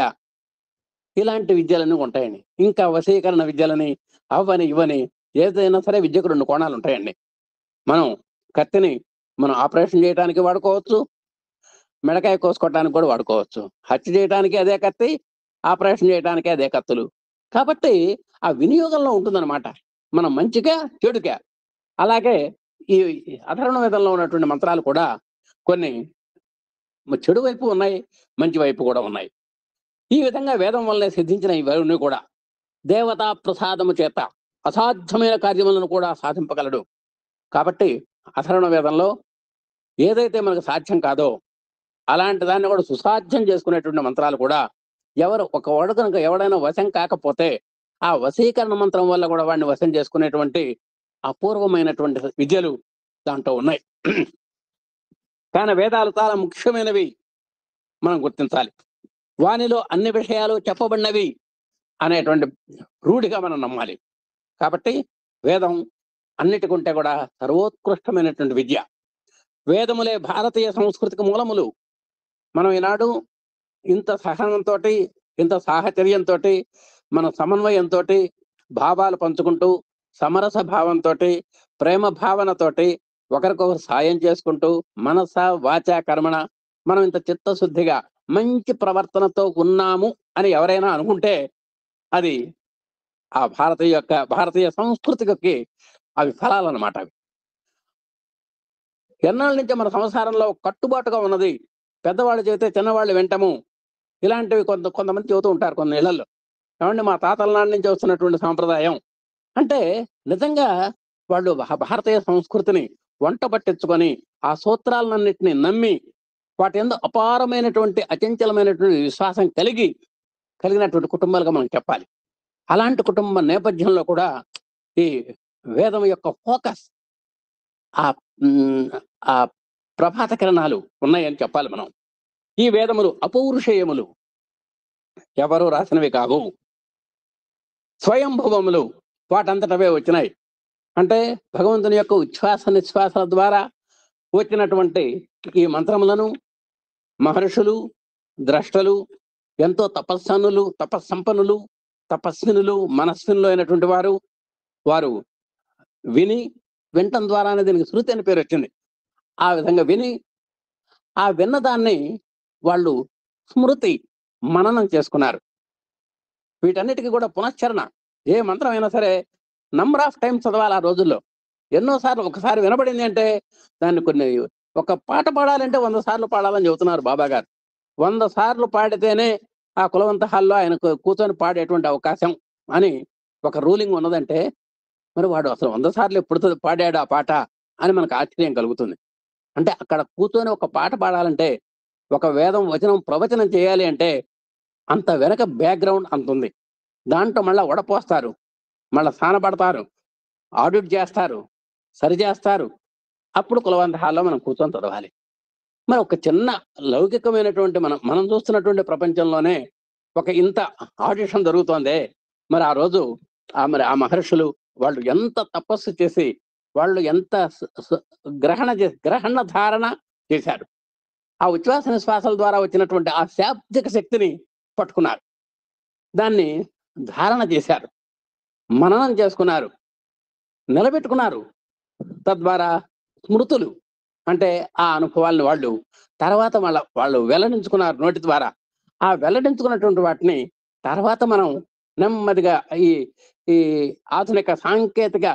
ఇలాంటి విద్యలన్నీ ఉంటాయండి. ఇంకా వశీకరణ విద్యలని, అవని ఇవని, ఏదైనా సరే విద్యకు 2 కోణాలు ఉంటాయండి. మనం కత్తిని మనం ఆపరేషన్ చేయడానికి వాడుకోవచ్చు, మెడకాయ కోసుకోవటానికి కూడా వాడుకోవచ్చు. హత్య చేయడానికి అదే కత్తి, ఆపరేషన్ చేయడానికి అదే కత్తులు. కాబట్టి ఆ వినియోగంలో ఉంటుందన్నమాట, మనం మంచిగా చెడుగా. అలాగే ఈ అధర్వణ వేదంలో ఉన్నటువంటి మంత్రాలు కూడా కొన్ని చెడు వైపు ఉన్నాయి, మంచి వైపు కూడా ఉన్నాయి. ఈ విధంగా వేదం వల్లనే సిద్ధించిన ఇవన్నీ కూడా దేవతా ప్రసాదము చేత అసాధ్యమైన కార్యములను కూడా సాధింపగలడు. కాబట్టి అధర్వణ వేదంలో ఏదైతే మనకు సాధ్యం కాదో అలాంటి దాన్ని కూడా సుసాధ్యం చేసుకునేటువంటి మంత్రాలు కూడా ఒకవాడు కనుక ఎవడైనా వశం కాకపోతే ఆ వశీకరణ మంత్రం వల్ల కూడా వాడిని వశం చేసుకునేటువంటి అపూర్వమైనటువంటి విద్యలు దాంట్లో ఉన్నాయి. కానీ వేదాలు చాలా ముఖ్యమైనవి మనం గుర్తించాలి. వానిలో అన్ని విషయాలు చెప్పబడినవి అనేటువంటి రూఢిగా మనం నమ్మాలి. కాబట్టి వేదం అన్నిటికంటే కూడా సర్వోత్కృష్టమైనటువంటి విద్య. వేదములే భారతీయ సంస్కృతికి మూలములు. మనం ఈనాడు ఇంత సహనంతో, ఇంత సాహచర్యంతో, మన సమన్వయంతో, భావాలు పంచుకుంటూ, సమరస భావంతో, ప్రేమ భావనతోటి ఒకరికొకరు సాయం చేసుకుంటూ, మనస వాచ కర్మణ మనం ఇంత చిత్తశుద్ధిగా మంచి ప్రవర్తనతో ఉన్నాము అని ఎవరైనా అనుకుంటే అది ఆ భారతీయ సంస్కృతికి అవి ఫలాలన్నమాట. అవి ఎన్నాళ్ళ నుంచో మన సంసారంలో కట్టుబాటుగా ఉన్నది. పెద్దవాళ్ళు చెబితే చిన్నవాళ్ళు వింటము. ఇలాంటివి కొంతమంది చెబుతూ ఉంటారు కొన్ని ఇళ్లలో. ఏమండి మా తాతల నాటి నుంచి వస్తున్నటువంటి సాంప్రదాయం. అంటే నిజంగా వాళ్ళు భారతీయ సంస్కృతిని వంట పట్టించుకొని ఆ సూత్రాలన్నింటినీ నమ్మి వాటి యందు అపారమైనటువంటి అచంచలమైనటువంటి విశ్వాసం కలిగినటువంటి కుటుంబాలుగా మనం చెప్పాలి. అలాంటి కుటుంబ నేపథ్యంలో కూడా ఈ వేదం యొక్క ఫోకస్ ఆ ఆ ప్రభాత కిరణాలు ఉన్నాయని చెప్పాలి మనం. ఈ వేదములు అపౌరుషేయములు, ఎవరు రాసినవి కావు. స్వయంభవములు, వాటంతటవే వచ్చినాయి. అంటే భగవంతుని యొక్క ఉచ్ఛ్వాస నిశ్వాసాల ద్వారా వచ్చినటువంటి ఈ మంత్రములను మహర్షులు, ద్రష్టలు, ఎంతో తపస్సంపన్నులు, తపస్వినులు, మనస్వినులు అయినటువంటి వారు వినటం ద్వారానే దీనికి శృతి అని పేరు వచ్చింది. ఆ విధంగా ఆ విన్నదాన్ని వాళ్ళు స్మృతి మననం చేసుకున్నారు. వీటన్నిటికీ కూడా పునశ్చరణ. ఏ మంత్రం అయినా సరే నంబర్ ఆఫ్ టైమ్స్ చదవాలి ఆ రోజుల్లో. ఎన్నోసార్లు ఒకసారి వినబడింది అంటే దాన్ని ఒక పాట పాడాలంటే 100 సార్లు పాడాలని చెబుతున్నారు బాబా గారు. 100 సార్లు పాడితేనే ఆ కులవంత హాల్లో ఆయన కూర్చొని పాడేటువంటి అవకాశం అని ఒక రూలింగ్ ఉన్నదంటే, మరి వాడు అసలు 100 సార్లు ఎప్పుడు పాడాడు ఆ పాట అని మనకు ఆశ్చర్యం కలుగుతుంది. అంటే అక్కడ కూర్చొని ఒక పాట పాడాలంటే, ఒక వేదం వచనం ప్రవచనం చేయాలి అంటే అంత వెనక బ్యాక్గ్రౌండ్ అంత ఉంది. దాంట్లో మళ్ళా వడపోస్తారు, మళ్ళా సానపడతారు, ఆడిట్ చేస్తారు, సరిచేస్తారు. అప్పుడు కులవంత హాల్లో మనం కూర్చొని చదవాలి. మరి ఒక చిన్న లౌకికమైనటువంటి మనం చూస్తున్నటువంటి ప్రపంచంలోనే ఒక ఇంత ఆడిషన్ జరుగుతోందే. మరి ఆ రోజు మరి ఆ మహర్షులు వాళ్ళు ఎంత తపస్సు చేసి వాళ్ళు ఎంత గ్రహణ ధారణ చేశారు. ఆ ఉచ్ఛ్వాస నిశ్వాసాల ద్వారా వచ్చినటువంటి ఆ శాబ్దిక శక్తిని పట్టుకున్నారు, దాన్ని ధారణ చేశారు, మననం చేసుకున్నారు, నిలబెట్టుకున్నారు. తద్వారా స్మృతులు అంటే ఆ అనుభవాలను తర్వాత వాళ్ళు వెల్లడించుకున్నారు నోటి ద్వారా. ఆ వెల్లడించుకున్నటువంటి వాటిని తర్వాత మనం నెమ్మదిగా ఈ ఆధునిక సాంకేతిక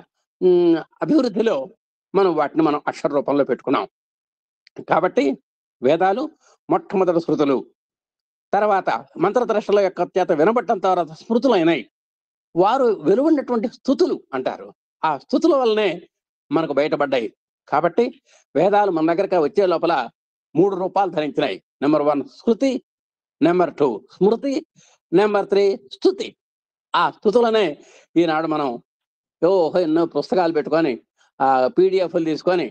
అభివృద్ధిలో వాటిని అక్షర రూపంలో పెట్టుకున్నాం. కాబట్టి వేదాలు మొట్టమొదటి శృతులు, తర్వాత మంత్రద్రష్టల యొక్క చేత వినబట్టం తర్వాత స్మృతులు అయినాయి. వారు వెలువడినటువంటి స్థుతులు అంటారు. ఆ స్థుతుల వల్లనే మనకు బయటపడ్డాయి. కాబట్టి వేదాలు మన దగ్గరకి వచ్చే లోపల 3 రూపాలు ధరించినాయి. నెంబర్ 1 శృతి, నెంబర్ 2 స్మృతి, నెంబర్ 3 స్థుతి. ఆ స్థుతులనే ఈనాడు మనం ఎన్నో పుస్తకాలు పెట్టుకొని ఆ పీడిఎఫ్లు తీసుకొని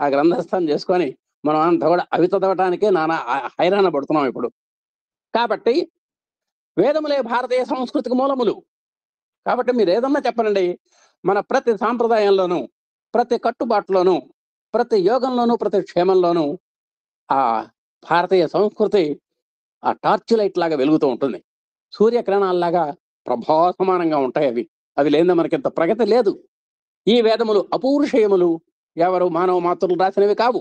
ఆ గ్రంథస్థం చేసుకొని మనం అంతా కూడా అవి చదవటానికే నానా హైరాణ పడుతున్నాం ఇప్పుడు. కాబట్టి వేదములే భారతీయ సంస్కృతికి మూలములు. కాబట్టి మీరు ఏదన్నా చెప్పనండి, మన ప్రతి సాంప్రదాయంలోనూ, ప్రతి కట్టుబాటులోనూ, ప్రతి యోగంలోనూ, ప్రతి క్షేమంలోనూ ఆ భారతీయ సంస్కృతి ఆ టార్చ్ లైట్ లాగా వెలుగుతూ ఉంటుంది. సూర్యకిరణాల్లాగా ప్రభాసమానంగా ఉంటాయి అవి లేని మనకింత ప్రగతి లేదు. ఈ వేదములు అపౌరుషేయములు, ఎవరు మానవ మాతృలు రాసినవి కావు.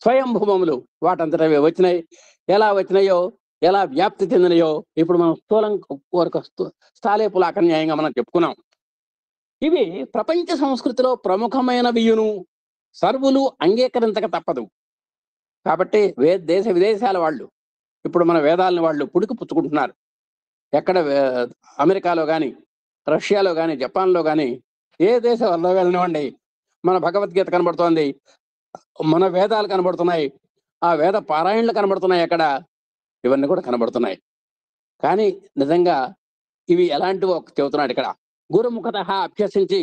స్వయంభూమములు, వాటంతటవే వచ్చినాయి. ఎలా వచ్చినాయో, ఎలా వ్యాప్తి చెందినాయో ఇప్పుడు మనం స్థాలేపులాకన్యాయంగా మనం చెప్పుకున్నాం. ఇవి ప్రపంచ సంస్కృతిలో ప్రముఖమైనవియును సర్వులు అంగీకరించక తప్పదు. కాబట్టి దేశ విదేశాల వాళ్ళు ఇప్పుడు మన వేదాలను వాళ్ళు పుడికి పుచ్చుకుంటున్నారు. ఎక్కడ అమెరికాలో కానీ, రష్యాలో కానీ, జపాన్లో కానీ, ఏ దేశంలో వెళ్ళనివ్వండి, మన భగవద్గీత కనబడుతోంది, మన వేదాలు కనబడుతున్నాయి, ఆ వేద పారాయణలు కనబడుతున్నాయి. అక్కడ ఇవన్నీ కూడా కనబడుతున్నాయి. కానీ నిజంగా ఇవి ఎలాంటివో చెబుతున్నాడు ఇక్కడ. గురుముఖత అభ్యసించి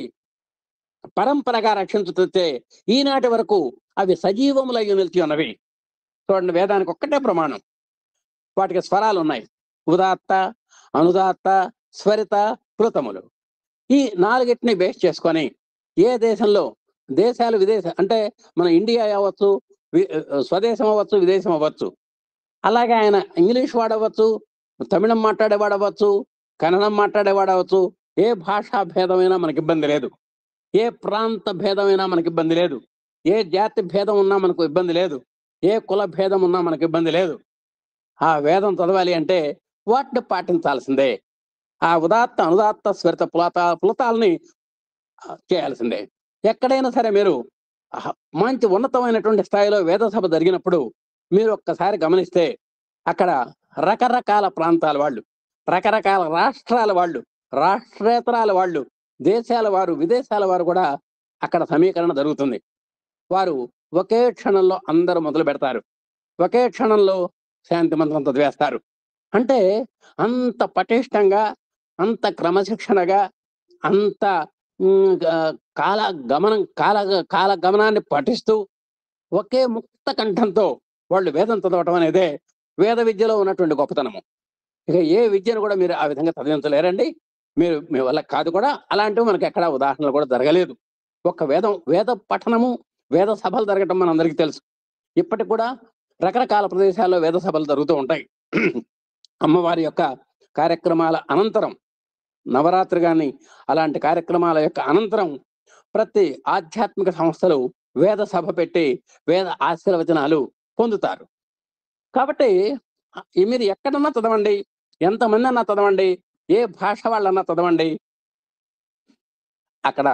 పరంపరగా రక్షించుతే ఈనాటి వరకు అవి సజీవములై నిలిచి ఉన్నవి. చూడండి, వేదానికి ఒక్కటే ప్రమాణం. వాటికి స్వరాలు ఉన్నాయి. ఉదాత్త, అనుదాత్త, స్వరిత, ప్లుతములు. ఈ 4టిని బేస్ చేసుకొని ఏ దేశంలో అంటే మన ఇండియా అవ్వచ్చు, స్వదేశం అవ్వచ్చు, విదేశం అవ్వచ్చు, అలాగే ఆయన ఇంగ్లీష్ వాడవచ్చు, తమిళం మాట్లాడేవాడవచ్చు, కన్నడం మాట్లాడేవాడవచ్చు. ఏ భాషా భేదమైనా మనకి ఇబ్బంది లేదు. ఏ ప్రాంత భేదమైనా మనకి ఇబ్బంది లేదు. ఏ జాతి భేదం ఉన్నా మనకు ఇబ్బంది లేదు. ఏ కుల భేదం ఉన్నా మనకు ఇబ్బంది లేదు. ఆ వేదం చదవాలి అంటే వాటిని పాటించాల్సిందే. ఆ ఉదాత్త, అనుదాత్త, స్వరిత, పులతాలని చేయాల్సిందే. ఎక్కడైనా సరే మీరు మంచి ఉన్నతమైనటువంటి స్థాయిలో వేద సభ జరిగినప్పుడు మీరు ఒక్కసారి గమనిస్తే అక్కడ రకరకాల ప్రాంతాల వాళ్ళు, రకరకాల రాష్ట్రాల వాళ్ళు, రాష్ట్రేతరాల వాళ్ళు, దేశాల వారు, విదేశాల వారు కూడా అక్కడ సమీకరణ జరుగుతుంది. వారు ఒకే క్షణంలో అందరూ మొదలు పెడతారు. ఒకే క్షణంలో శాంతి మంత్రం చదివేస్తారు. అంటే అంత పటిష్టంగా, అంత క్రమశిక్షణగా, అంత కాల కాల గమనాన్ని పఠిస్తూ ఒకే ముక్త కంఠంతో వాళ్ళు వేదం చదవటం అనేదే వేద విద్యలో ఉన్నటువంటి గొప్పతనము. ఇక ఏ విద్యను కూడా మీరు ఆ విధంగా చదివించలేరండి. మీరు మీ వల్ల కాదు కూడా. అలాంటివి మనకి ఎక్కడా ఉదాహరణలు కూడా జరగలేదు. ఒక్క వేద పఠనము, వేద సభలు జరగటం మనందరికీ తెలుసు. ఇప్పటికి కూడా రకరకాల ప్రదేశాల్లో వేద సభలు జరుగుతూ ఉంటాయి. అమ్మవారి యొక్క కార్యక్రమాల అనంతరం, నవరాత్రి కానీ అలాంటి కార్యక్రమాల యొక్క అనంతరం ప్రతి ఆధ్యాత్మిక సంస్థలు వేద సభ పెట్టి వేద ఆశీర్వచనాలు పొందుతారు. కాబట్టి మీరు ఎక్కడన్నా చదవండి, ఎంతమంది అన్నా చదవండి, ఏ భాష వాళ్ళన్నా చదవండి, అక్కడ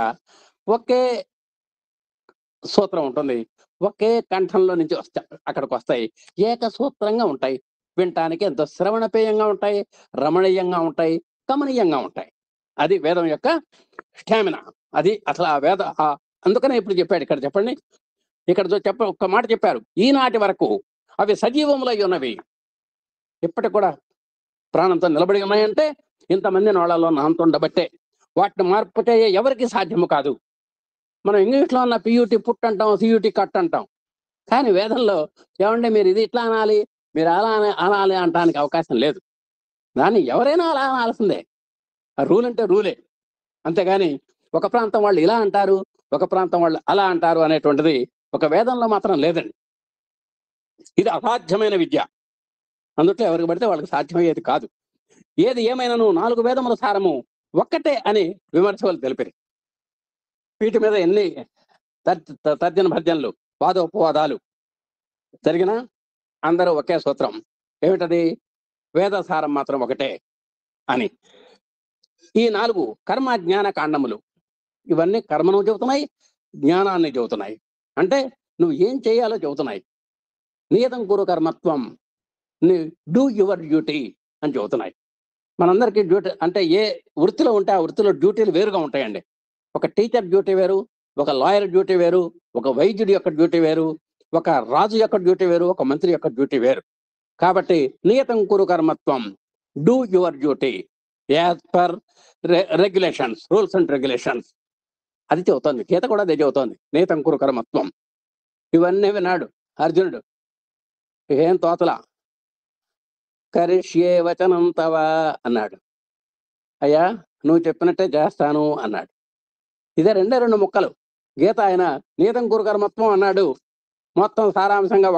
ఒకే సూత్రం ఉంటుంది. ఒకే కంఠంలో నుంచి అక్కడికి వస్తాయి. ఏకసూత్రంగా ఉంటాయి. వినటానికి ఎంతో శ్రవణపేయంగా ఉంటాయి, రమణీయంగా ఉంటాయి, కమనీయంగా ఉంటాయి. అది వేదం యొక్క స్టామినా. అది అసలు ఆ వేద అందుకనే ఇప్పుడు చెప్పాడు. ఇక్కడ చెప్పండి, ఇక్కడ ఒక్క మాట చెప్పారు. ఈనాటి వరకు అవి సజీవములై ఉన్నవి, ఇప్పటికి కూడా ప్రాణంతో నిలబడి ఉన్నాయంటే ఇంతమంది నోళ్ళలో నాంతో ఉండబట్టే. వాటిని మార్పు చేయ ఎవరికి సాధ్యము కాదు. మనం ఇంగ్లీష్లో ఉన్న పియూటీ పుట్ అంటాం, సియూటీ కట్ అంటాం. కానీ వేదంలో ఏమంటే మీరు ఇది ఇట్లా అనాలి, మీరు అలా అనాలి అనటానికి అవకాశం లేదు. దాన్ని ఎవరైనా అలా అనాల్సిందే. ఆ రూల్ అంటే రూలే. అంతేగాని ఒక ప్రాంతం వాళ్ళు ఇలా అంటారు, ఒక ప్రాంతం వాళ్ళు అలా అంటారు అనేటువంటిది ఒక వేదంలో మాత్రం లేదండి. ఇది అసాధ్యమైన విద్య. అందుట్లో ఎవరికి పడితే వాళ్ళకి సాధ్యమయ్యేది కాదు. ఏది ఏమైనాను 4 వేదముల సారము ఒక్కటే అని విమర్శలు తెలిపారు. వీటి మీద ఎన్ని తర్జన భర్జనలు, వాదోపవాదాలు జరిగినా అందరూ ఒకే సూత్రం. ఏమిటది? వేద సారం మాత్రం ఒకటే అని. ఈ 4 కర్మ జ్ఞాన కాండములు ఇవన్నీ కర్మను చెబుతున్నాయి, జ్ఞానాన్ని చెబుతున్నాయి. అంటే నువ్వు ఏం చేయాలో చెబుతున్నాయి. నియతం కురు కర్మత్వం, డూ యువర్ డ్యూటీ అని చెబుతున్నాయి. మనందరికీ డ్యూటీ అంటే ఏ వృత్తిలో ఉంటే ఆ వృత్తిలో డ్యూటీలు వేరుగా ఉంటాయండి. ఒక టీచర్ డ్యూటీ వేరు, ఒక లాయర్ డ్యూటీ వేరు, ఒక వైద్యుడి యొక్క డ్యూటీ వేరు, ఒక రాజు యొక్క డ్యూటీ వేరు, ఒక మంత్రి యొక్క డ్యూటీ వేరు. కాబట్టి నియతం కురు కర్మత్వం, do your duty as per regulations, rules and regulations. అది చెబుతోంది. గీత కూడా అదే చెబుతోంది, నియతం కురు కర్మత్వం. ఇవన్నీ విన్నాడు అర్జునుడు. ఏం తోతలా. కరిష్యే వచనం తవ అన్నాడు. అయ్యా నువ్వు చెప్పినట్టే చేస్తాను అన్నాడు. ఇదే 2 ముక్కలు. గీత ఆయన నియతం కురు కర్మత్వం అన్నాడు. మొత్తం సారాంశంగా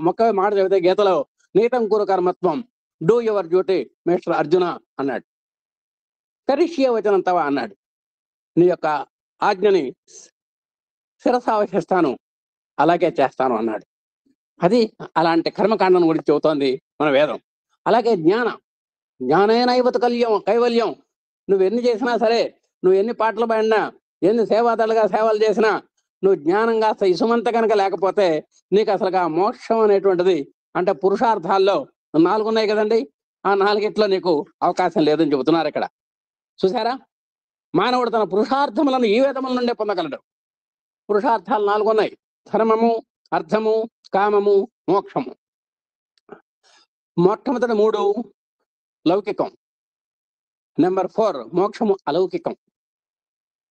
ఒకే మాట చెబితే గీతలో నియతం కురు కర్మత్వం, do your duty mister Arjuna అన్నాడు. కరిష్యే వచనం తవ అన్నాడు. నీ యొక్క ఆజ్ఞని శిరసావహిస్తాను, అలాగే చేస్తాను అన్నాడు. అది అలాంటి కర్మకాండం గురించి చెబుతోంది మన వేదం. అలాగే జ్ఞానేనైవతు కైవల్యం. నువ్వు ఎన్ని చేసినా సరే, నువ్వు ఎన్ని పాటలు పాడినా, ఎన్ని సేవాదలుగా సేవలు చేసినా, నువ్వు జ్ఞానం కాస్త ఇసుమంత కనుక లేకపోతే నీకు అసలుగా మోక్షం అనేటువంటిది, అంటే పురుషార్థాల్లో 4 ఉన్నాయి కదండి, ఆ 4గిట్లో నీకు అవకాశం లేదని చెబుతున్నారు ఇక్కడ. చూసారా, మానవుడు తన పురుషార్థములను ఈ వేదముల నుండే పొందగలడు. పురుషార్థాలు 4 ఉన్నాయి: ధర్మము, అర్థము, కామము, మోక్షము. మొట్టమొదటి 3 లౌకికం, నెంబర్ 4 మోక్షము అలౌకికం.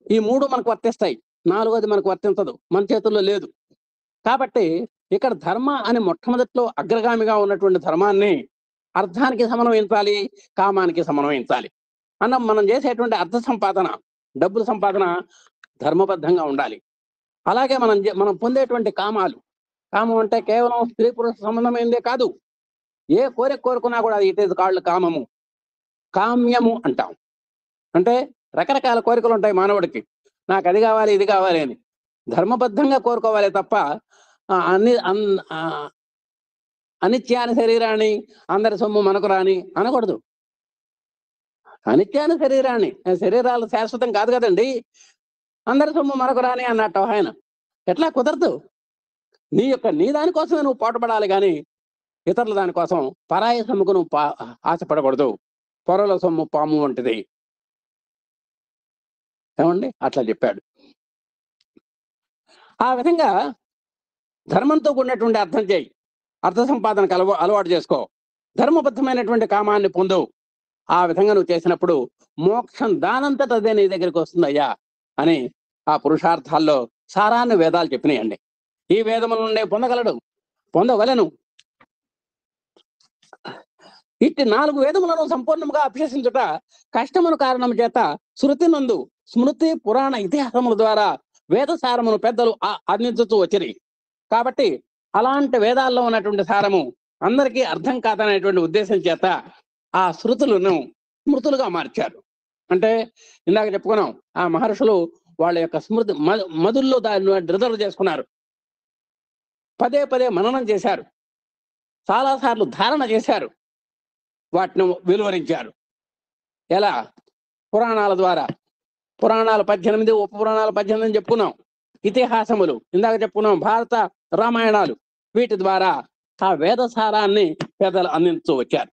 ఈ 3 మనకు వర్తిస్తాయి, 4వది మనకు వర్తించదు, మన చేతుల్లో లేదు. కాబట్టి ఇక్కడ ధర్మ అని మొట్టమొదటిలో అగ్రగామిగా ఉన్నటువంటి ధర్మాన్ని అర్థానికి సమన్వయించాలి, కామానికి సమన్వయించాలి. మనం చేసేటువంటి అర్థ సంపాదన, డబ్బుల సంపాదన ధర్మబద్ధంగా ఉండాలి. అలాగే మనం పొందేటువంటి కామం అంటే కేవలం స్త్రీ పురుష సంబంధమైందే కాదు. ఏ కోరిక కోరుకున్నా కూడా అది ఇట్ ఈజ్ కాల్డ్ కామము, కామ్యము అంటాం. అంటే రకరకాల కోరికలు ఉంటాయి మానవుడికి. నాకు అది కావాలి, ఇది కావాలి అని ధర్మబద్ధంగా కోరుకోవాలి తప్ప అనిత్యాని శరీరాన్ని, అందరి సొమ్ము మనకు రాని అనకూడదు. అనిత్యాని శరీరాన్ని, శరీరాలు శాశ్వతం కాదు కదండి. అందరి సొమ్ము మనకు రాని అన్నట్టు ఆయన. ఎట్లా కుదరదు. నీ దానికోసమే నువ్వు పాటుపడాలి గాని ఇతరుల దానికోసం పరాయి సొమ్ముకు నువ్వు ఆశపడకూడదు. పొరల సొమ్ము పాము వంటిది. ఏమండి అట్లా చెప్పాడు. ఆ విధంగా ధర్మంతో కూడినటువంటి అర్థం చేయి. అర్థ సంపాదనకు అలవాటు చేసుకో. ధర్మబద్ధమైనటువంటి కామాన్ని పొందు. ఆ విధంగా నువ్వు చేసినప్పుడు మోక్షం దానంతట అదే నీ దగ్గరికి వస్తుందయ్యా అని ఆ పురుషార్థాల్లో సారాన్ని వేదాలు చెప్పినాయండి. ఈ వేదముల నుండే పొందవలను. ఇట్టి 4 వేదములను సంపూర్ణంగా అభ్యసించుట కష్టమును కారణం చేత శృతి నందు స్మృతి పురాణ ఇతిహాసముల ద్వారా వేదసారమును పెద్దలు అందించుతూ వచ్చిరి. కాబట్టి అలాంటి వేదాల్లో ఉన్నటువంటి సారము అందరికీ అర్థం కాదనేటువంటి ఉద్దేశం చేత ఆ శృతులను స్మృతులుగా మార్చారు. అంటే ఇందాక చెప్పుకున్నాం, ఆ మహర్షులు వాళ్ళ యొక్క స్మృతి మధుల్లో దాన్ని రిజర్వ్ చేసుకున్నారు. పదే పదే మననం చేశారు. చాలాసార్లు ధారణ చేశారు. వాటిని విలువరించారు. ఎలా? పురాణాల ద్వారా. పురాణాలు 18, ఉప పురాణాలు 18 అని చెప్పుకున్నాం. ఇతిహాసములు ఇందాక చెప్పుకున్నాం, భారత రామాయణాలు. వీటి ద్వారా ఆ వేదసారాన్ని పెద్దలు అందించు వచ్చారు.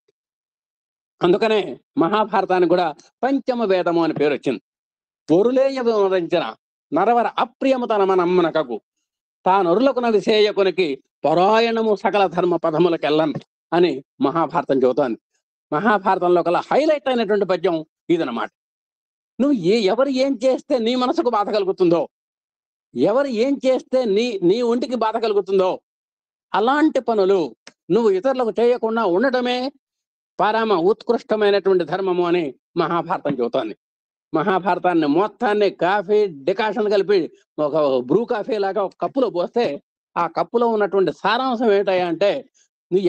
అందుకనే మహాభారతానికి కూడా పంచమ వేదము అని పేరు వచ్చింది. ఒరులేయ వివరించిన నరవర అప్రియము తన మనమ్మనకకు తానొరులకున విశేయకునికి పరాయణము సకల ధర్మ పదములకెళ్ళం అని మహాభారతం చెబుతోంది. మహాభారతంలో కల్లా హైలైట్ అయినటువంటి పద్యం ఇదన్నమాట. నువ్వు ఎవరు ఏం చేస్తే నీ మనసుకు బాధ కలుగుతుందో, ఎవరు ఏం చేస్తే నీ ఒంటికి బాధ కలుగుతుందో అలాంటి పనులు నువ్వు ఇతరులకు చేయకుండా ఉండటమే పరమ ఉత్కృష్టమైనటువంటి ధర్మము అని మహాభారతం చెబుతోంది. మహాభారతాన్ని మొత్తాన్ని కాఫీ డికాషన్ కలిపి ఒక బ్రూ కాఫీ లాగా ఒక కప్పులో పోస్తే ఆ కప్పులో ఉన్నటువంటి సారాంశం ఏంటయ్యా అంటే, నువ్వు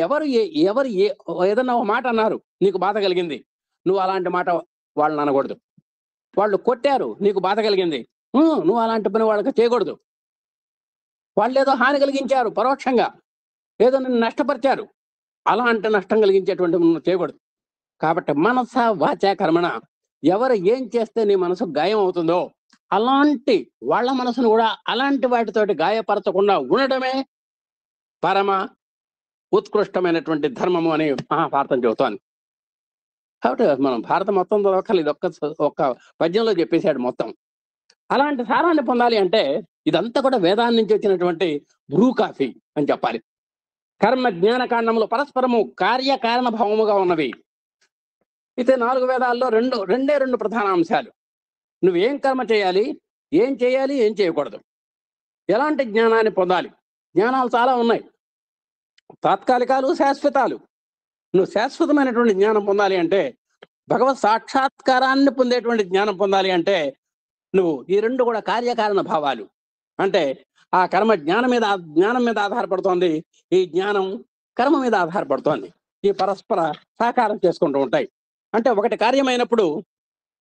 ఎవరు ఏదన్నా ఒక మాట అన్నారు, నీకు బాధ కలిగింది, నువ్వు అలాంటి మాట వాళ్ళని అనకూడదు. వాళ్ళు కొట్టారు, నీకు బాధ కలిగింది, నువ్వు అలాంటి పని వాళ్ళకి చేయకూడదు. వాళ్ళు ఏదో హాని కలిగించారు పరోక్షంగా, ఏదో నిన్ను నష్టపరిచారు, అలాంటి నష్టం కలిగించేటువంటి నువ్వు చేయకూడదు. కాబట్టి మనస వాచ కర్మణ ఎవరు ఏం చేస్తే నీ మనసు గాయం అవుతుందో అలాంటి వాళ్ళ మనసును కూడా అలాంటి వాటితోటి గాయపరచకుండా ఉండటమే పరమ ఉత్కృష్టమైనటువంటి ధర్మము అని మహాభారతం చెబుతోంది. కాబట్టి మనం భారతం మొత్తం చదవక్కర్లేదు, ఇది ఒక్క పద్యంలో చెప్పేశాడు మొత్తం. అలాంటి సారాన్ని పొందాలి అంటే ఇదంతా కూడా వేదాన్ని నుంచి వచ్చినటువంటి బ్రూ కాఫీ అని చెప్పాలి. కర్మ జ్ఞాన కాండములు పరస్పరము కార్యకారణ భావముగా ఉన్నవి. అయితే 4 వేదాల్లో రెండు ప్రధాన అంశాలు. నువ్వేం కర్మ చేయాలి, ఏం చేయకూడదు, ఎలాంటి జ్ఞానాన్ని పొందాలి. జ్ఞానాలు చాలా ఉన్నాయి, తాత్కాలికాలు, శాశ్వతాలు. నువ్వు శాశ్వతమైనటువంటి జ్ఞానం పొందాలి అంటే, భగవత్ సాక్షాత్కారాన్ని పొందేటువంటి జ్ఞానం పొందాలి అంటే నువ్వు ఈ 2 కూడా కార్యకారణ భావాలు. అంటే ఆ కర్మ జ్ఞానం మీద ఆధారపడుతోంది, ఈ జ్ఞానం కర్మ మీద ఆధారపడుతోంది. ఈ పరస్పర సహకారం చేసుకుంటూ ఉంటాయి. అంటే ఒకటి కార్యమైనప్పుడు,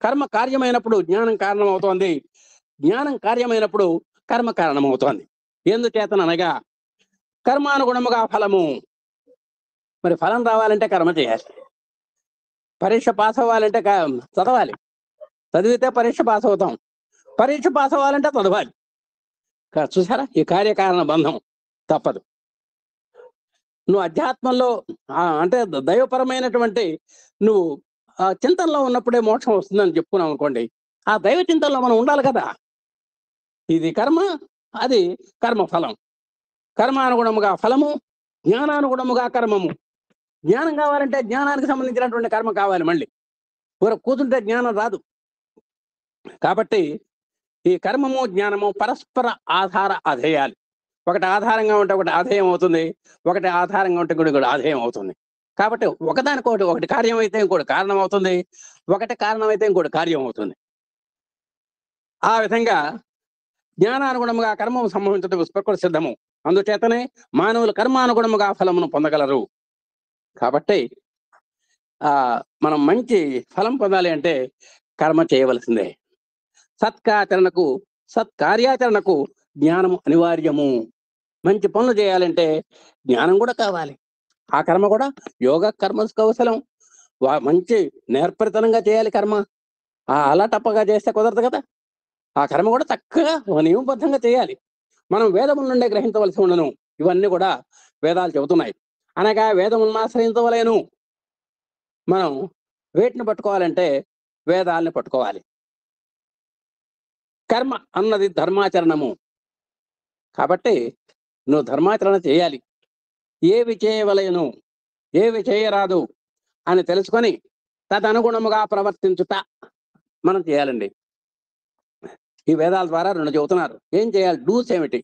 కర్మ కార్యమైనప్పుడు జ్ఞానం కారణమవుతోంది, జ్ఞానం కార్యమైనప్పుడు కర్మ కారణమవుతోంది. ఎందుచేతననగా కర్మానుగుణముగా ఫలము. మరి ఫలం రావాలంటే కర్మ చేయాలి. పరీక్ష పాస్ అవ్వాలంటే చదవాలి, చదివితే పరీక్ష పాస్ అవుతాం. పరీక్ష పాస్ అవ్వాలంటే చదవాలి. చూసారా, ఈ కార్యకారణ బంధం తప్పదు. నువ్వు అధ్యాత్మంలో అంటే దైవపరమైనటువంటి నువ్వు చింతనలో ఉన్నప్పుడే మోక్షం వస్తుందని చెప్పుకున్నాం అనుకోండి, ఆ దైవ చింతనలో మనం ఉండాలి కదా. ఇది కర్మ, అది కర్మఫలం. కర్మానుగుణముగా ఫలము, జ్ఞానానుగుణముగా కర్మము. జ్ఞానం కావాలంటే జ్ఞానానికి సంబంధించినటువంటి కర్మ కావాలి. మళ్ళీ కూతుంటే జ్ఞానం రాదు. కాబట్టి ఈ కర్మము జ్ఞానము పరస్పర ఆధార అధేయాలు. ఒకటి ఆధారంగా ఉంటే ఒకటి ఆధేయం అవుతుంది, ఒకటి ఆధారంగా ఉంటే కూడా ఆధేయం అవుతుంది. కాబట్టి ఒకటి కార్యం అయితే ఇంకోటి కారణం అవుతుంది, ఒకటి కారణం అయితే ఇంకోటి కార్యం అవుతుంది. ఆ విధంగా జ్ఞానానుగుణముగా కర్మము సంభవించడం ప్రకృతి సిద్ధము. అందుచేతనే మానవులు కర్మానుగుణముగా ఫలమును పొందగలరు. కాబట్టి మనం మంచి ఫలం పొందాలి అంటే కర్మ చేయవలసిందే. సత్కార్యాచరణకు జ్ఞానము అనివార్యము. మంచి పనులు చేయాలంటే జ్ఞానం కూడా కావాలి. ఆ కర్మ కూడా యోగ కర్మ కౌశలం, మంచి నేర్పరితనంగా చేయాలి కర్మ. అలా టప్పగా చేస్తే కుదరదు కదా. ఆ కర్మ కూడా చక్కగా ఒక నియమబద్ధంగా చేయాలి. మనం వేదముల నుండే గ్రహించవలసి ఉండను. ఇవన్నీ కూడా వేదాలు చెబుతున్నాయి. అనగా వేదములను ఆశ్రయించవలేను. మనం వేటిని పట్టుకోవాలంటే వేదాలని పట్టుకోవాలి. కర్మ అన్నది ధర్మాచరణము. కాబట్టి నువ్వు ధర్మాచరణ చేయాలి. ఏవి చేయవలెను, ఏవి చేయరాదు అని తెలుసుకొని తదనుగుణముగా ప్రవర్తించుట మనం చేయాలండి. ఈ వేదాల ద్వారా 2 చెబుతున్నారు. ఏం చేయాలి? డూస్ ఏమిటి,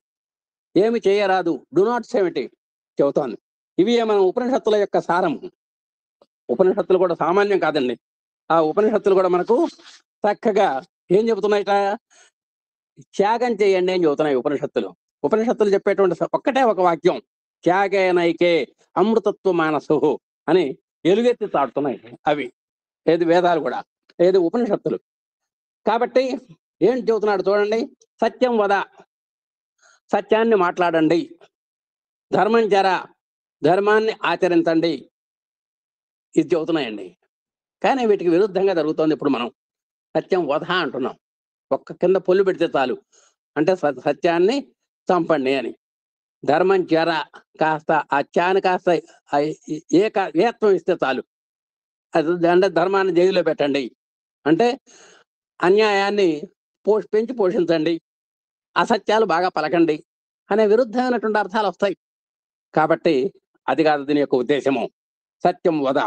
ఏమి చేయరాదు, డు నాట్స్ ఏమిటి చెబుతోంది. ఇవి మన ఉపనిషత్తుల యొక్క సారం. ఉపనిషత్తులు కూడా సామాన్యం కాదండి. ఆ ఉపనిషత్తులు కూడా మనకు చక్కగా ఏం చెబుతున్నాయిట? త్యాగం చేయండి అని చెబుతున్నాయి ఉపనిషత్తులు. ఉపనిషత్తులు చెప్పేటువంటి ఒక్కటే ఒక వాక్యం, త్యాగేనైకే అమృతత్వ మానసు అని ఎలుగెత్తి తాడుతున్నాయి అవి. ఏది వేదాలు కూడా, ఏది ఉపనిషత్తులు. కాబట్టి ఏం చెబుతున్నాడు చూడండి. సత్యం వద, సత్యాన్ని మాట్లాడండి. ధర్మం చర, ధర్మాన్ని ఆచరించండి. ఇది చెబుతున్నాయండి. కానీ వీటికి విరుద్ధంగా జరుగుతోంది ఇప్పుడు. మనం సత్యం వధ అంటున్నాం. ఒక్క కింద పొల్లు పెడితే చాలు, అంటే సత్యాన్ని చంపండి అని. ధర్మం చెర, కాస్త ఆ త్యాన్ని కాస్త ఏత్వం ఇస్తే చాలు. అది అంటే ధర్మాన్ని జైల్లో పెట్టండి, అంటే అన్యాయాన్ని పెంచి పోషించండి, అసత్యాలు బాగా పలకండి అనే విరుద్ధమైనటువంటి అర్థాలు వస్తాయి. కాబట్టి అది కాదు దీని యొక్క ఉద్దేశము. సత్యం వద.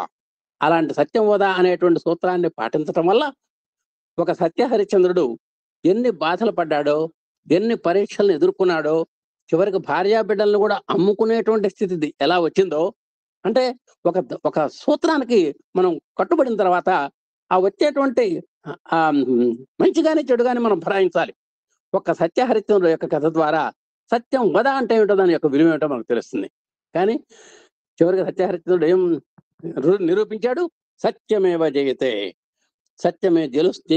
అలాంటి సత్యం వద అనేటువంటి సూత్రాన్ని పాటించటం వల్ల ఒక సత్య హరిశ్చంద్రుడు ఎన్ని బాధలు పడ్డాడో, ఎన్ని పరీక్షలను ఎదుర్కొన్నాడో, చివరికి భార్యా బిడ్డలను కూడా అమ్ముకునేటువంటి స్థితి ఎలా వచ్చిందో, అంటే ఒక ఒక సూత్రానికి మనం కట్టుబడిన తర్వాత ఆ వచ్చేటువంటి మంచిగాని చెడుగాని మనం భరాయించాలి. ఒక సత్య హరిశ్చంద్రుడు యొక్క కథ ద్వారా సత్యం వద అంటే ఏమిటో, దాని యొక్క విలువ ఏమిటో మనకు తెలుస్తుంది. కానీ చివరికి సత్య హరిశ్చంద్రుడు ఏం నిరూపించాడు? సత్యమేవ జయతే, సత్యమే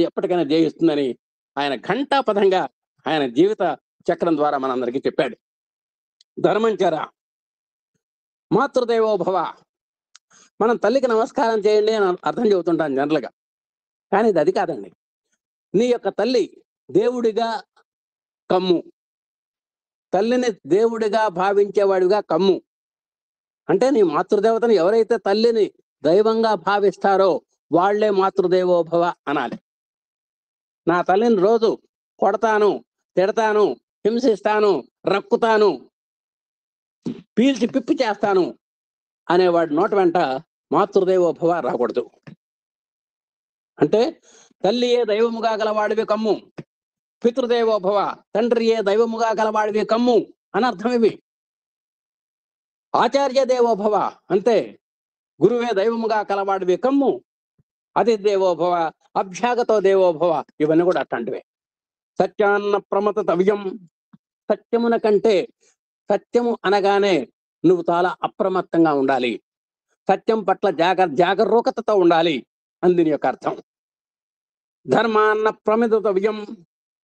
ఎప్పటికైనా జయిస్తుందని ఆయన ఘంటాపథంగా ఆయన జీవిత చక్రం ద్వారా మనందరికీ చెప్పాడు. ధర్మంచర, మాతృదేవో భవ. మనం తల్లికి నమస్కారం చేయండి అని అర్థం చెబుతుంటాం జనరల్గా. కానీ ఇది అది కాదండి. నీ యొక్క తల్లి దేవుడిగా కమ్ము, తల్లిని దేవుడిగా భావించేవాడిగా కమ్ము. అంటే నీ మాతృదేవతను ఎవరైతే తల్లిని దైవంగా భావిస్తారో వాళ్లే మాతృదేవో భవ అనాలి. నా తల్లిని రోజు కొడతాను, తిడతాను, హింసిస్తాను, రక్కుతాను, పీల్చి పిప్పి చేస్తాను అనేవాడి నోట వెంట మాతృదేవో భవ రాకూడదు. అంటే తల్లియే దైవముగా గలవాడివి కమ్ము, పితృదేవో భవ, తండ్రియే దైవముగా గలవాడివి కమ్ము అని అర్థం ఇవి. ఆచార్య దేవో భవ, అంతే, గురువే దైవముగా కలవాడివి కమ్ము. అతిథి దేవో భవ, అభ్యాగతో దేవో భవ, ఇవన్నీ కూడా అట్లాంటివే. సత్యాన్న ప్రమతవ్యం, సత్యమున కంటే, సత్యము అనగానే నువ్వు చాలా అప్రమత్తంగా ఉండాలి. సత్యం పట్ల జాగరూకతతో ఉండాలి అని దీని యొక్క అర్థం. ధర్మాన్న ప్రమితవ్యం,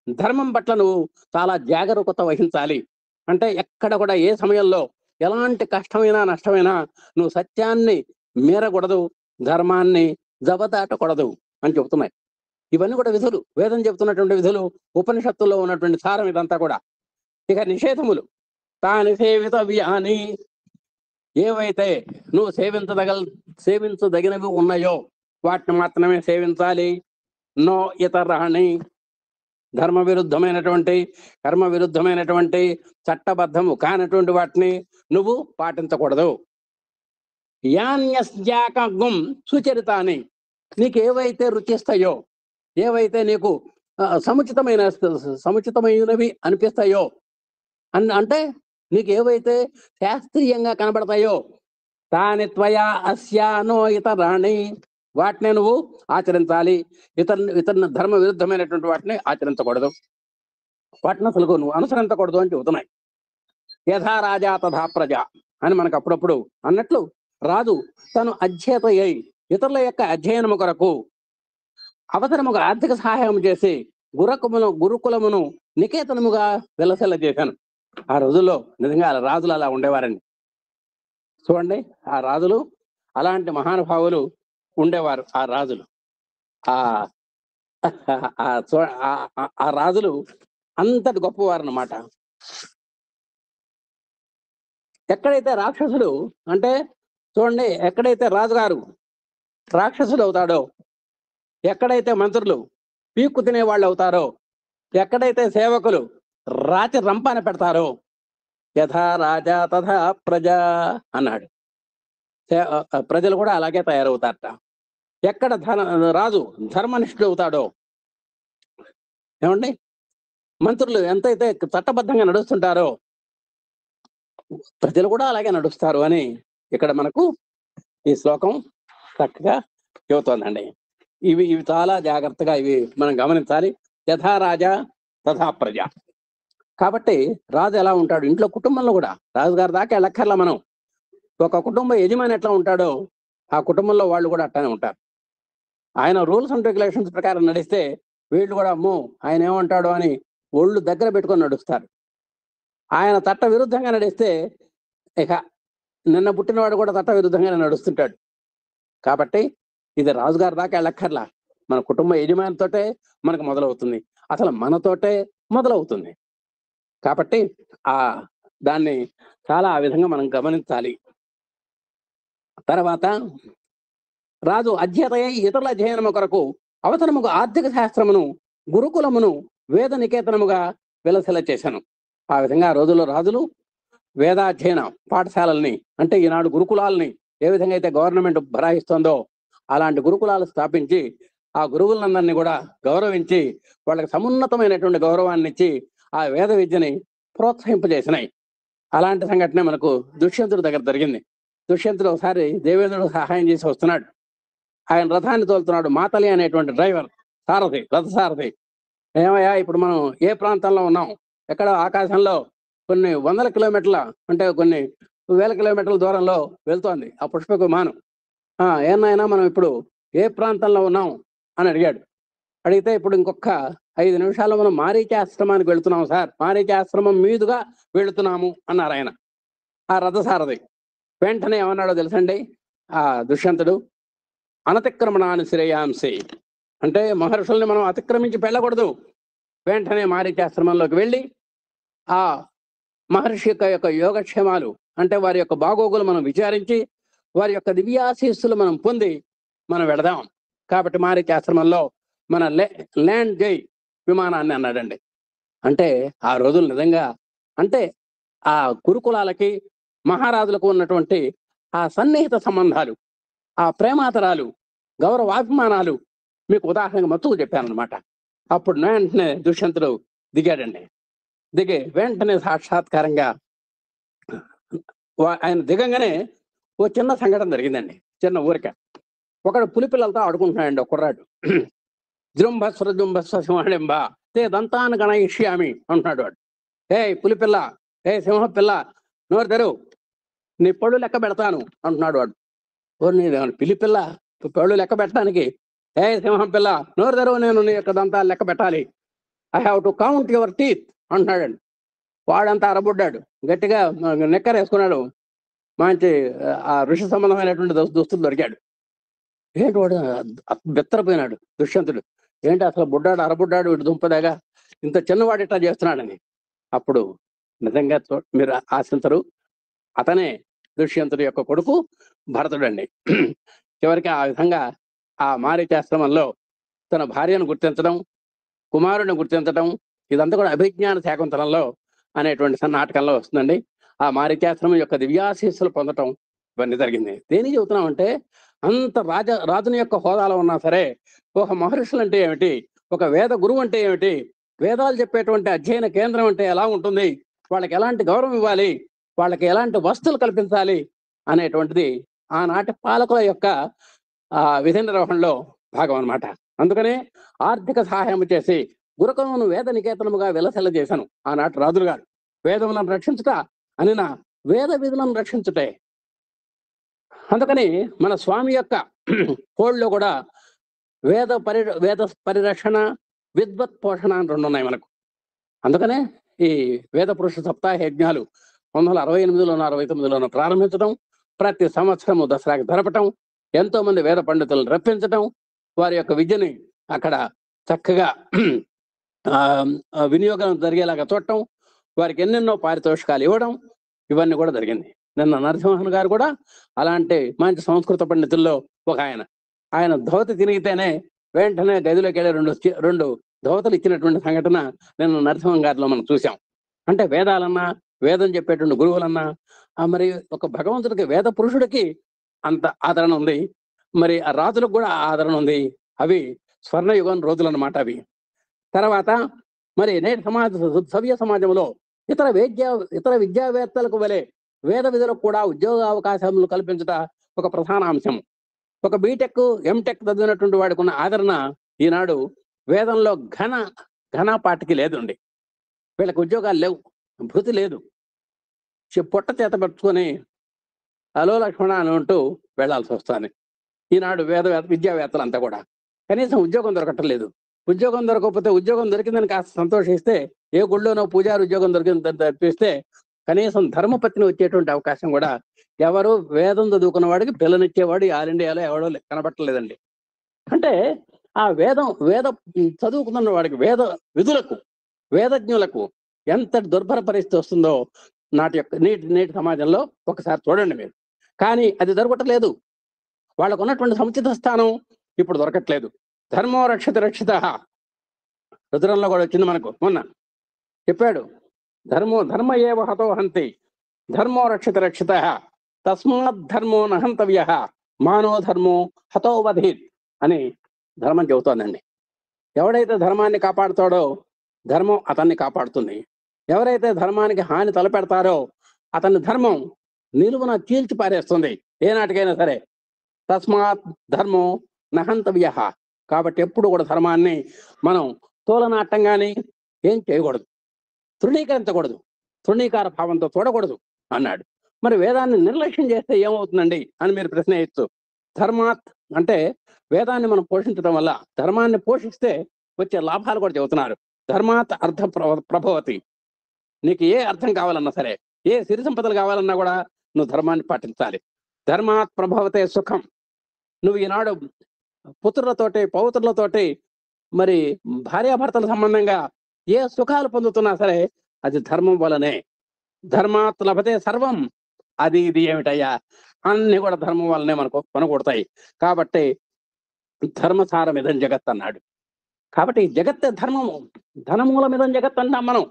ధర్మం పట్ల నువ్వు చాలా జాగరూకత వహించాలి. అంటే ఎక్కడ కూడా ఏ సమయంలో ఎలాంటి కష్టమైనా నష్టమైనా నువ్వు సత్యాన్ని మీరకూడదు, ధర్మాన్ని జబదాటకూడదు అని చెబుతున్నాయి. ఇవన్నీ కూడా విధులు, వేదం చెబుతున్నటువంటి విధులు, ఉపనిషత్తుల్లో ఉన్నటువంటి సారం ఇదంతా కూడా. ఇక నిషేధములు, తాని సేవితవ్యాని, ఏవైతే నువ్వు సేవించదగినవి ఉన్నాయో వాటిని మాత్రమే సేవించాలి. నో ఇతరాణి, ధర్మ విరుద్ధమైనటువంటి, కర్మ విరుద్ధమైనటువంటి, చట్టబద్ధము కానటువంటి వాటిని నువ్వు పాటించకూడదు. యాన్యస్యాకం సుచరితాని, నీకు ఏవైతే రుచిస్తాయో, ఏవైతే నీకు సముచితమైనవి అనిపిస్తాయో, అంటే నీకు ఏవైతే శాస్త్రీయంగా కనబడతాయో, తాని త్వయా అస్యానో ఇతరాణి, వాటిని నువ్వు ఆచరించాలి. ఇతర ధర్మ విరుద్ధమైనటువంటి వాటిని ఆచరించకూడదు, వాటిని అసలు నువ్వు అనుసరించకూడదు అని చెబుతున్నాయి. యథా రాజా తథా ప్రజ అని మనకు అప్పుడప్పుడు అన్నట్లు, రాజు తను అధ్యత అయి ఇతరుల యొక్క అధ్యయనము కొరకు అవసరముగా ఆర్థిక సహాయం చేసి గురుకులమును నికేతనముగా వెలసెల్ల చేశాను. ఆ రోజుల్లో నిజంగా రాజులు అలా ఉండేవారండి. చూడండి, ఆ రాజులు, అలాంటి మహానుభావులు ఉండేవారు. ఆ రాజులు, ఆ ఆ రాజులు అంతటి గొప్పవారు అన్నమాట. ఎక్కడైతే రాక్షసుడు అంటే చూడండి, ఎక్కడైతే రాజుగారు రాక్షసుడు అవుతాడో, ఎక్కడైతే మంత్రులు పీక్కు తినే వాళ్ళు అవుతారో, ఎక్కడైతే సేవకులు రాతి రంపాన పెడతారో, యథా రాజా తథా ప్రజా అన్నాడు. ప్రజలు కూడా అలాగే తయారవుతారట. ఎక్కడ రాజు ధర్మనిష్ఠుడు అవుతాడో, ఏమండి, మంత్రులు ఎంతైతే చట్టబద్ధంగా నడుస్తుంటారో ప్రజలు కూడా అలాగే నడుస్తారు అని ఇక్కడ మనకు ఈ శ్లోకం చక్కగా చెబుతోందండి. ఇవి ఇవి చాలా జాగ్రత్తగా ఇవి మనం గమనించాలి. యథా రాజా తథా ప్రజ. కాబట్టి రాజు ఎలా ఉంటాడు ఇంట్లో, కుటుంబంలో కూడా రాజుగారి దాకా వెళ్ళక్కర్లా మనం. ఒక కుటుంబ యజమాని ఎట్లా ఉంటాడో ఆ కుటుంబంలో వాళ్ళు కూడా అట్లానే ఉంటారు. ఆయన రూల్స్ అండ్ రెగ్యులేషన్స్ ప్రకారం నడిస్తే వీళ్ళు కూడా అమ్మో ఆయన ఏమంటాడో అని ఒళ్ళు దగ్గర పెట్టుకొని నడుస్తారు. ఆయన చట్ట విరుద్ధంగా నడిస్తే ఇక నిన్న పుట్టినవాడు కూడా చట్ట విరుద్ధంగానే నడుస్తుంటాడు. కాబట్టి ఇది రాజుగారి దాకా వెళ్ళక్కర్లా, మన కుటుంబ యజమానితోటే మనకు మొదలవుతుంది, అసలు మనతోటే మొదలవుతుంది. కాబట్టి ఆ దాన్ని చాలా ఆ విధంగా మనం గమనించాలి. తర్వాత రాజు అధ్యతయై ఇతరుల అధ్యయనము కొరకు అవసరముగా ఆర్థిక శాస్త్రమును గురుకులమును వేద నికేతనముగా విలసిల్ల చేశాను. ఆ విధంగా ఆ రోజుల్లో రాజులు వేదాధ్యయన పాఠశాలల్ని, అంటే ఈనాడు గురుకులాలని ఏ విధంగా అయితే గవర్నమెంట్ భరాయిస్తుందో అలాంటి గురుకులాలు స్థాపించి ఆ గురువులందరినీ కూడా గౌరవించి వాళ్ళకి సమున్నతమైనటువంటి గౌరవాన్ని ఇచ్చి ఆ వేద విద్యని ప్రోత్సహింపజేసినాయి. అలాంటి సంఘటన మనకు దుష్యంతుడి దగ్గర జరిగింది. దుష్యంతుడు ఒకసారి దేవేంద్రుడు సహాయం చేసి వస్తున్నాడు. ఆయన రథాన్ని తోలుతున్నాడు. మాతలి అనేటువంటి డ్రైవర్, సారథి, రథ సారథి. ఏమయ్యా, ఇప్పుడు మనం ఏ ప్రాంతంలో ఉన్నాం? ఎక్కడ ఆకాశంలో కొన్ని వందల కిలోమీటర్ల, అంటే కొన్ని వేల కిలోమీటర్ల దూరంలో వెళ్తోంది ఆ పుష్పక విమానం. ఏమైనా మనం ఇప్పుడు ఏ ప్రాంతంలో ఉన్నాం అని అడిగాడు. అడిగితే ఇప్పుడు ఇంకొక 5 నిమిషాల్లో మనం మారీచాశ్రమానికి వెళుతున్నాం సార్, మారీచాశ్రమం మీదుగా వెళుతున్నాము అన్నారు ఆయన, ఆ రథసారథి. వెంటనే ఏమన్నాడో తెలుసండి ఆ దుష్యంతుడు? అనతిక్రమణాన్ని శ్రేయాంసి, అంటే మహర్షుల్ని మనం అతిక్రమించి వెళ్ళకూడదు. వెంటనే మారీచాశ్రమంలోకి వెళ్ళి ఆ మహర్షి యొక్క యోగక్షేమాలు, అంటే వారి యొక్క బాగోగులు మనం విచారించి వారి యొక్క దివ్యాశీస్సులు మనం పొంది మనం వెళదాం. కాబట్టి మారీచాశ్రమంలో మన ల్యాండ్ జై విమానాన్ని అన్నాడండి. అంటే ఆ రోజులు నిజంగా, అంటే ఆ గురుకులాలకి మహారాజులకు ఉన్నటువంటి ఆ సన్నిహిత సంబంధాలు, ఆ ప్రేమాతరాలు, గౌరవాభిమానాలు మీకు ఉదాహరణగా మత్తుకు చెప్పానమాట. అప్పుడు వెంటనే దుష్యంతుడు దిగాడండి. దిగి వెంటనే సాక్షాత్కారంగా ఆయన దిగంగానే ఓ చిన్న సంఘటన జరిగిందండి. చిన్న ఊరిక ఒకడు పులిపిల్లలతో ఆడుకుంటున్నాడండి ఒక కుర్రాడు. జృంభస్వర జృంభస్వ సింహళింబ తే దంతాన్ని గణయిష్యామి అంటున్నాడు వాడు. ఏ పులిపిల్ల, ఏ సింహపిల్ల, నోరు తెరు, నీ పళ్ళు లెక్క పెడతాను అంటున్నాడు వాడు. పిలిపిల్ల పళ్ళు లెక్క పెట్టడానికి? ఏ సింహం పిల్ల, నోరు తెరువు, నేను నీ యొక్క దంతాలు లెక్క పెట్టాలి, I have to count your teeth అంటున్నాడండి. వాడంతా అరబుడ్డాడు, గట్టిగా నిక్కర్ వేసుకున్నాడు, మంచి ఆ ఋషి సంబంధమైనటువంటి దుస్తులు దొరికాడు. ఏంటి వాడు బెత్తరపోయినాడు దుష్యంతుడు. ఏంటి అసలు బుడ్డాడు, అరబుడ్డాడు, వీడు దుంపదాగా ఇంత చిన్నవాడు ఇట్లా చేస్తున్నాడని. అప్పుడు నిజంగా మీరు ఆశించరు, అతనే దుష్యంతుడి యొక్క కొడుకు భరతుడండి. చివరికి ఆ విధంగా ఆ మారీచాశ్రమంలో తన భార్యను గుర్తించడం, కుమారుడిని గుర్తించడం, ఇదంతా కూడా అభిజ్ఞాన శాకుంతలంలో అనేటువంటి నాటకంలో వస్తుందండి. ఆ మారీచాశ్రమం యొక్క దివ్యాశీస్సులు పొందటం ఇవన్నీ జరిగింది. దేనికి చెబుతున్నామంటే, అంత రాజుని యొక్క హోదాలో ఉన్నా సరే ఒక మహర్షులు అంటే ఏమిటి, ఒక వేద గురువు అంటే ఏమిటి, వేదాలు చెప్పేటువంటి అధ్యయన కేంద్రం అంటే ఎలా ఉంటుంది, వాళ్ళకి ఎలాంటి గౌరవం ఇవ్వాలి, వాళ్ళకి ఎలాంటి వస్తువులు కల్పించాలి అనేటువంటిది ఆనాటి పాలకుల యొక్క విధి నిర్వహణలో భాగం అనమాట. అందుకనే ఆర్థిక సహాయం చేసి గురుకులమును వేద నికేతనముగా విలసెల్ల చేశాను ఆనాటి రాజులు గారు. వేదములను రక్షించుట అనిన వేద విధులను రక్షించుటే. అందుకని మన స్వామి యొక్క కోళ్ళలో కూడా వేద పరిరక్షణ, విద్వత్ పోషణ అని 2 ఉన్నాయి మనకు. అందుకనే ఈ వేద పురుష సప్తాహ యజ్ఞాలు 1968లోనూ 69లోనూ ప్రారంభించడం, ప్రతి సంవత్సరము దసరాకి జరపటం, ఎంతో మంది వేద పండితులను రప్పించటం, వారి యొక్క విద్యని అక్కడ చక్కగా వినియోగం జరిగేలాగా చూడటం, వారికి ఎన్నెన్నో పారితోషికాలు ఇవ్వడం, ఇవన్నీ కూడా జరిగింది. నిన్న నరసింహన్ గారు కూడా అలాంటి మంచి సంస్కృత పండితుల్లో ఒక ఆయన. ఆయన ధోతి తిరిగితేనే వెంటనే గదిలోకి వెళ్ళి రెండు ధోతలు ఇచ్చినటువంటి సంఘటన నిన్న నరసింహన్ గారిలో మనం చూసాం. అంటే వేదాలన్నా, వేదం చెప్పేటువంటి గురువులన్నా, మరి ఒక భగవంతుడికి, వేద పురుషుడికి అంత ఆదరణ ఉంది. మరి ఆ రాజులకు కూడా ఆదరణ ఉంది. అవి స్వర్ణయుగం రోజులు అన్నమాట అవి. తర్వాత మరి నేటి సవ్య సమాజంలో ఇతర విద్యావేత్తలకు వలె వేద విధులకు కూడా ఉద్యోగ అవకాశాలను కల్పించుట ఒక ప్రధాన అంశం. ఒక బీటెక్, ఎంటెక్ చదివినటువంటి వాడికి ఉన్న ఆదరణ ఈనాడు వేదంలో ఘనపాటికి లేదండి. వీళ్ళకి ఉద్యోగాలు లేవు, భృతి లేదు. పొట్ట చేత పెట్టుకొని హలో లక్ష్మణ అని అంటూ వెళ్లాల్సి వస్తుంది ఈనాడు విద్యావేత్తలంతా కూడా. కనీసం ఉద్యోగం దొరకటం లేదు. ఉద్యోగం దొరకకపోతే, ఉద్యోగం దొరికిందని కాస్త సంతోషిస్తే, ఏ గుళ్ళోనో పూజారి ఉద్యోగం దొరికిందని తప్పిస్తే కనీసం ధర్మపత్ని వచ్చేటువంటి అవకాశం కూడా ఎవరు వేదం చదువుకున్న వాడికి పిల్లనిచ్చేవాడు ఆల్ ఇండియాలో ఎవడో కనబట్టలేదండి. అంటే ఆ వేద చదువుకున్న వాడికి, వేద విధులకు, వేదజ్ఞులకు ఎంత దుర్భర పరిస్థితి వస్తుందో నేటి సమాజంలో ఒకసారి చూడండి మీరు. కానీ అది దొరకట్లేదు. వాళ్ళకు ఉన్నటువంటి సముచిత స్థానం ఇప్పుడు దొరకట్లేదు. ధర్మో రక్షిత రక్షిత రుద్రంలో కూడా వచ్చింది మనకు. మొన్న చెప్పాడు, ధర్మ ఏవ హతో హంతి, ధర్మో రక్షిత రక్షిత, తస్మాత్ ధర్మో నహంతవ్య, మానో ధర్మో హతో వధీత్ అని ధర్మం చెబుతోందండి. ఎవడైతే ధర్మాన్ని కాపాడుతాడో ధర్మం అతన్ని కాపాడుతుంది. ఎవరైతే ధర్మానికి హాని తలపెడతారో అతని ధర్మం నిలువున చీల్చి పారేస్తుంది ఏనాటికైనా సరే. తస్మాత్ ధర్మో నహంతవ్య. కాబట్టి ఎప్పుడు కూడా ధర్మాన్ని మనం తోలనాటం కానీ ఏం చేయకూడదు, తృణీకరించకూడదు, తృణీకార భావంతో చూడకూడదు అన్నాడు. మరి వేదాన్ని నిర్లక్ష్యం చేస్తే ఏమవుతుందండి అని మీరు ప్రశ్న వేయచ్చు. ధర్మాత్ అంటే వేదాన్ని మనం పోషించడం వల్ల, ధర్మాన్ని పోషిస్తే వచ్చే లాభాలు కూడా చెబుతున్నారు. ధర్మాత్ అర్థ ప్రభవతి. నీకు ఏ అర్థం కావాలన్నా సరే, ఏ సిరి సంపదలు కావాలన్నా కూడా నువ్వు ధర్మాన్ని పాటించాలి. ధర్మాత్ ప్రభవతే సుఖం. నువ్వు ఈనాడు పుత్రులతోటి, పౌత్రులతోటి, మరి భార్యాభర్తల సంబంధంగా ఏ సుఖాలు పొందుతున్నా సరే అది ధర్మం వలనే. ధర్మాత్ లభతే సర్వం. అది ఇది ఏమిటయ్యా, అన్ని కూడా ధర్మం వల్లనే మనకు కొనగొడతాయి. కాబట్టి ధర్మసారమిదం జగత్ అన్నాడు. కాబట్టి జగత్ ధర్మము, ధనమూలమిదం జగత్ అంటాం మనం.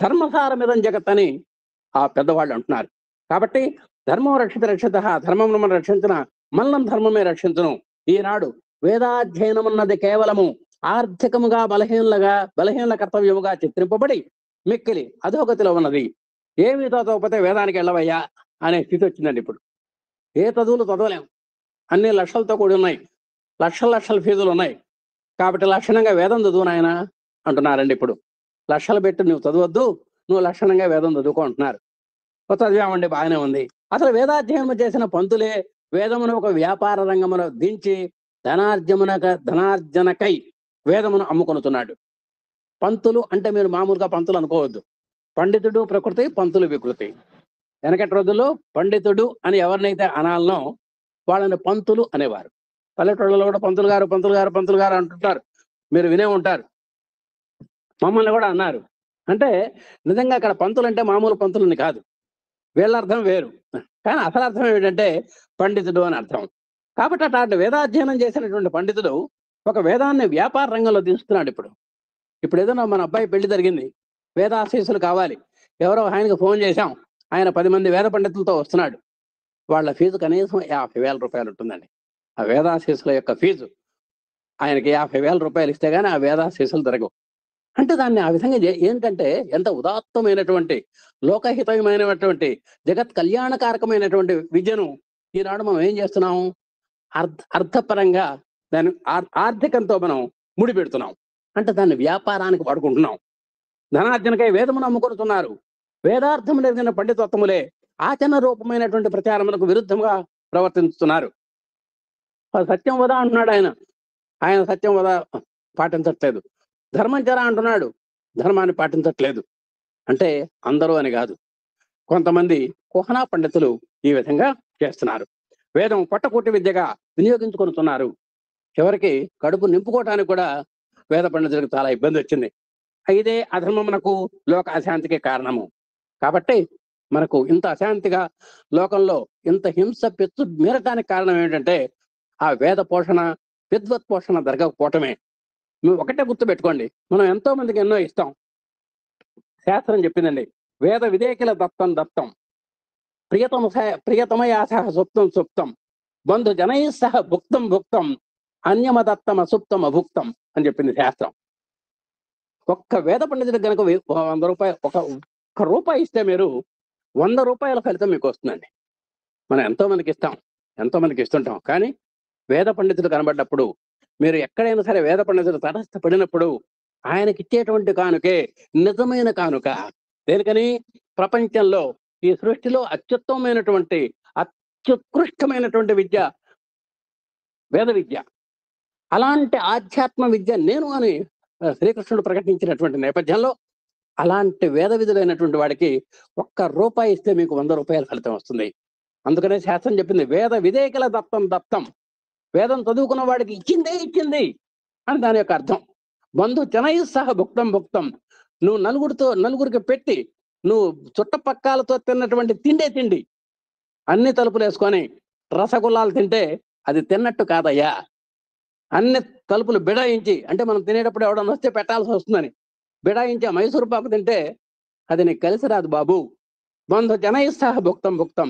ధర్మసారమిదం జగత్ అని ఆ పెద్దవాళ్ళు అంటున్నారు. కాబట్టి ధర్మం రక్షిత రక్షిత, ధర్మం మనం రక్షించిన మల్లం ధర్మమే రక్షించును. ఈనాడు వేదాధ్యయనం అన్నది కేవలము ఆర్థికముగా బలహీనల కర్తవ్యముగా చిత్రింపబడి మిక్కిలి అధోగతిలో ఉన్నది. ఏమీ చదవకపోతే వేదానికి వెళ్ళవయ్యా అనే స్థితి వచ్చిందండి. ఇప్పుడు ఏ చదువులు చదవలేం, అన్ని లక్షలతో కూడి ఉన్నాయి, లక్షల ఫీజులు ఉన్నాయి. కాబట్టి లక్షణంగా వేదం చదువు నాయన అంటున్నారండి. ఇప్పుడు లక్షలు పెట్టి నువ్వు చదవద్దు, నువ్వు లక్షణంగా వేదం చదువుకో అంటున్నారు. చదివామండి, బాగానే ఉంది. అసలు వేదాధ్యయనం చేసిన పంతులే వేదమును ఒక వ్యాపార రంగమును దించి ధనార్జనకై వేదమును అమ్ముకొనుతున్నాడు. పంతులు అంటే మీరు మామూలుగా పంతులు అనుకోవద్దు. పండితుడు ప్రకృతి, పంతులు వికృతి. వెనకటి రోజుల్లో పండితుడు అని ఎవరినైతే అనాలనో వాళ్ళని పంతులు అనేవారు. పల్లెటూళ్ళలో కూడా పంతులు గారు అంటుంటారు, మీరు వినే ఉంటారు. మమ్మల్ని కూడా అన్నారు. అంటే నిజంగా అక్కడ పంతులు అంటే మామూలు పంతులని కాదు, వీళ్ళ అర్థం వేరు. కానీ అసలు అర్థం ఏమిటంటే పండితుడు అని అర్థం. కాబట్టి అట్లాంటి వేదాధ్యయనం చేసినటువంటి పండితుడు ఒక వేదాన్ని వ్యాపార రంగంలో దించుతున్నాడు. ఇప్పుడు ఏదైనా మన అబ్బాయి పెళ్లి జరిగింది, వేదాశీస్సులు కావాలి, ఎవరో ఆయనకు ఫోన్ చేశాం, ఆయన 10 మంది వేద పండితులతో వస్తున్నాడు. వాళ్ళ ఫీజు కనీసం 50,000 రూపాయలు ఉంటుందండి. ఆ వేదాశీస్సుల యొక్క ఫీజు ఆయనకి 50,000 రూపాయలు ఇస్తే గానీ ఆ వేదాశీస్సులు జరగవు. అంటే దాన్ని ఆ విధంగా ఏంటంటే ఎంత ఉదాత్తమైనటువంటి, లోకహితమైనటువంటి, జగత్ కళ్యాణకారకమైనటువంటి విద్యను ఈనాడు మనం ఏం చేస్తున్నాం, అర్థపరంగా దాన్ని ఆర్థికంతో మనం ముడిపెడుతున్నాం. అంటే దాన్ని వ్యాపారానికి వాడుకుంటున్నాం. ధనార్జనకై వేదమును అమ్ముకొనుతున్నారు. వేదార్థము నెరిగిన పండితత్వములే ఆచరణ రూపమైనటువంటి ప్రచారములకు విరుద్ధంగా ప్రవర్తిస్తున్నారు. సత్యం వద అంటున్నాడు ఆయన సత్యం వద పాటించట్లేదు. ధర్మం చర అంటున్నాడు, ధర్మాన్ని పాటించట్లేదు. అంటే అందరూ అని కాదు, కొంతమంది కుహనా పండితులు ఈ విధంగా చేస్తున్నారు. వేదం పొట్టకూటి విద్యగా వినియోగించుకొనుతున్నారు. చివరికి కడుపు నింపుకోవటానికి కూడా వేద పండితులకు చాలా ఇబ్బంది వచ్చింది. ఇదే అధర్మమునకు లోక అశాంతికి కారణము. కాబట్టి మనకు ఇంత అశాంతిగా లోకంలో ఇంత హింస పెచ్చు మీరటానికి కారణం ఏంటంటే ఆ వేద పోషణ, విద్వత్ పోషణ జరగకపోవటమే. నువ్వు ఒకటే గుర్తు పెట్టుకోండి, మనం ఎంతో మందికి ఎన్నో ఇస్తాం. శాస్త్రం చెప్పిందండి, వేద విదేకిల దత్తం దత్తం, ప్రియతమయాసహ సుప్తం సుప్తం, బంధు జనై సహ భుక్తం భుక్తం, అన్యమదత్తం అసుప్తం అభుక్తం అని చెప్పింది శాస్త్రం. ఒక్క వేద పండితుడికి కనుక 100 రూపాయలు, ఒక్క రూపాయి ఇస్తే మీరు 100 రూపాయల ఫలితం మీకు వస్తుందండి. మనం ఎంతో మందికి ఇస్తాం, ఎంతో మందికి ఇస్తుంటాం. కానీ వేద పండితుడు కనబడ్డప్పుడు, మీరు ఎక్కడైనా సరే వేద పండితుడు తటస్థపడినప్పుడు ఆయనకి ఇచ్చేటువంటి కానుకే నిజమైన కానుక. దేనికని? ప్రపంచంలో ఈ సృష్టిలో అత్యుత్తమైనటువంటి, అత్యుత్కృష్టమైనటువంటి విద్య వేద విద్య. అలాంటి ఆధ్యాత్మ విద్య నేను అని శ్రీకృష్ణుడు ప్రకటించినటువంటి నేపథ్యంలో అలాంటి వేద విధులైనటువంటి వాడికి ఒక్క రూపాయి ఇస్తే మీకు 100 రూపాయల ఫలితం వస్తుంది. అందుకనే శాస్త్రం చెప్పింది, వేద విదేకల దత్తం దత్తం. వేదం చదువుకున్న వాడికి ఇచ్చిందే ఇచ్చింది అని దాని యొక్క అర్థం. బంధు జనై సహ భుక్తం భుక్తం. నువ్వు నలుగురికి పెట్టి నువ్వు చుట్టపక్కాలతో తిన్నటువంటి తిండే తిండి, అన్ని తలుపులు వేసుకొని రసగుల్లాలు తింటే అది తిన్నట్టు కాదయ్యా. అన్ని తలుపులు బిడాయించి, అంటే మనం తినేటప్పుడు ఎవడన్నా వస్తే పెట్టాల్సి వస్తుందని బిడాయించి ఆ మైసూరు పాకు తింటే అది నీకు కలిసి రాదు బాబు. బంధు జనై సహ భుక్తం భుక్తం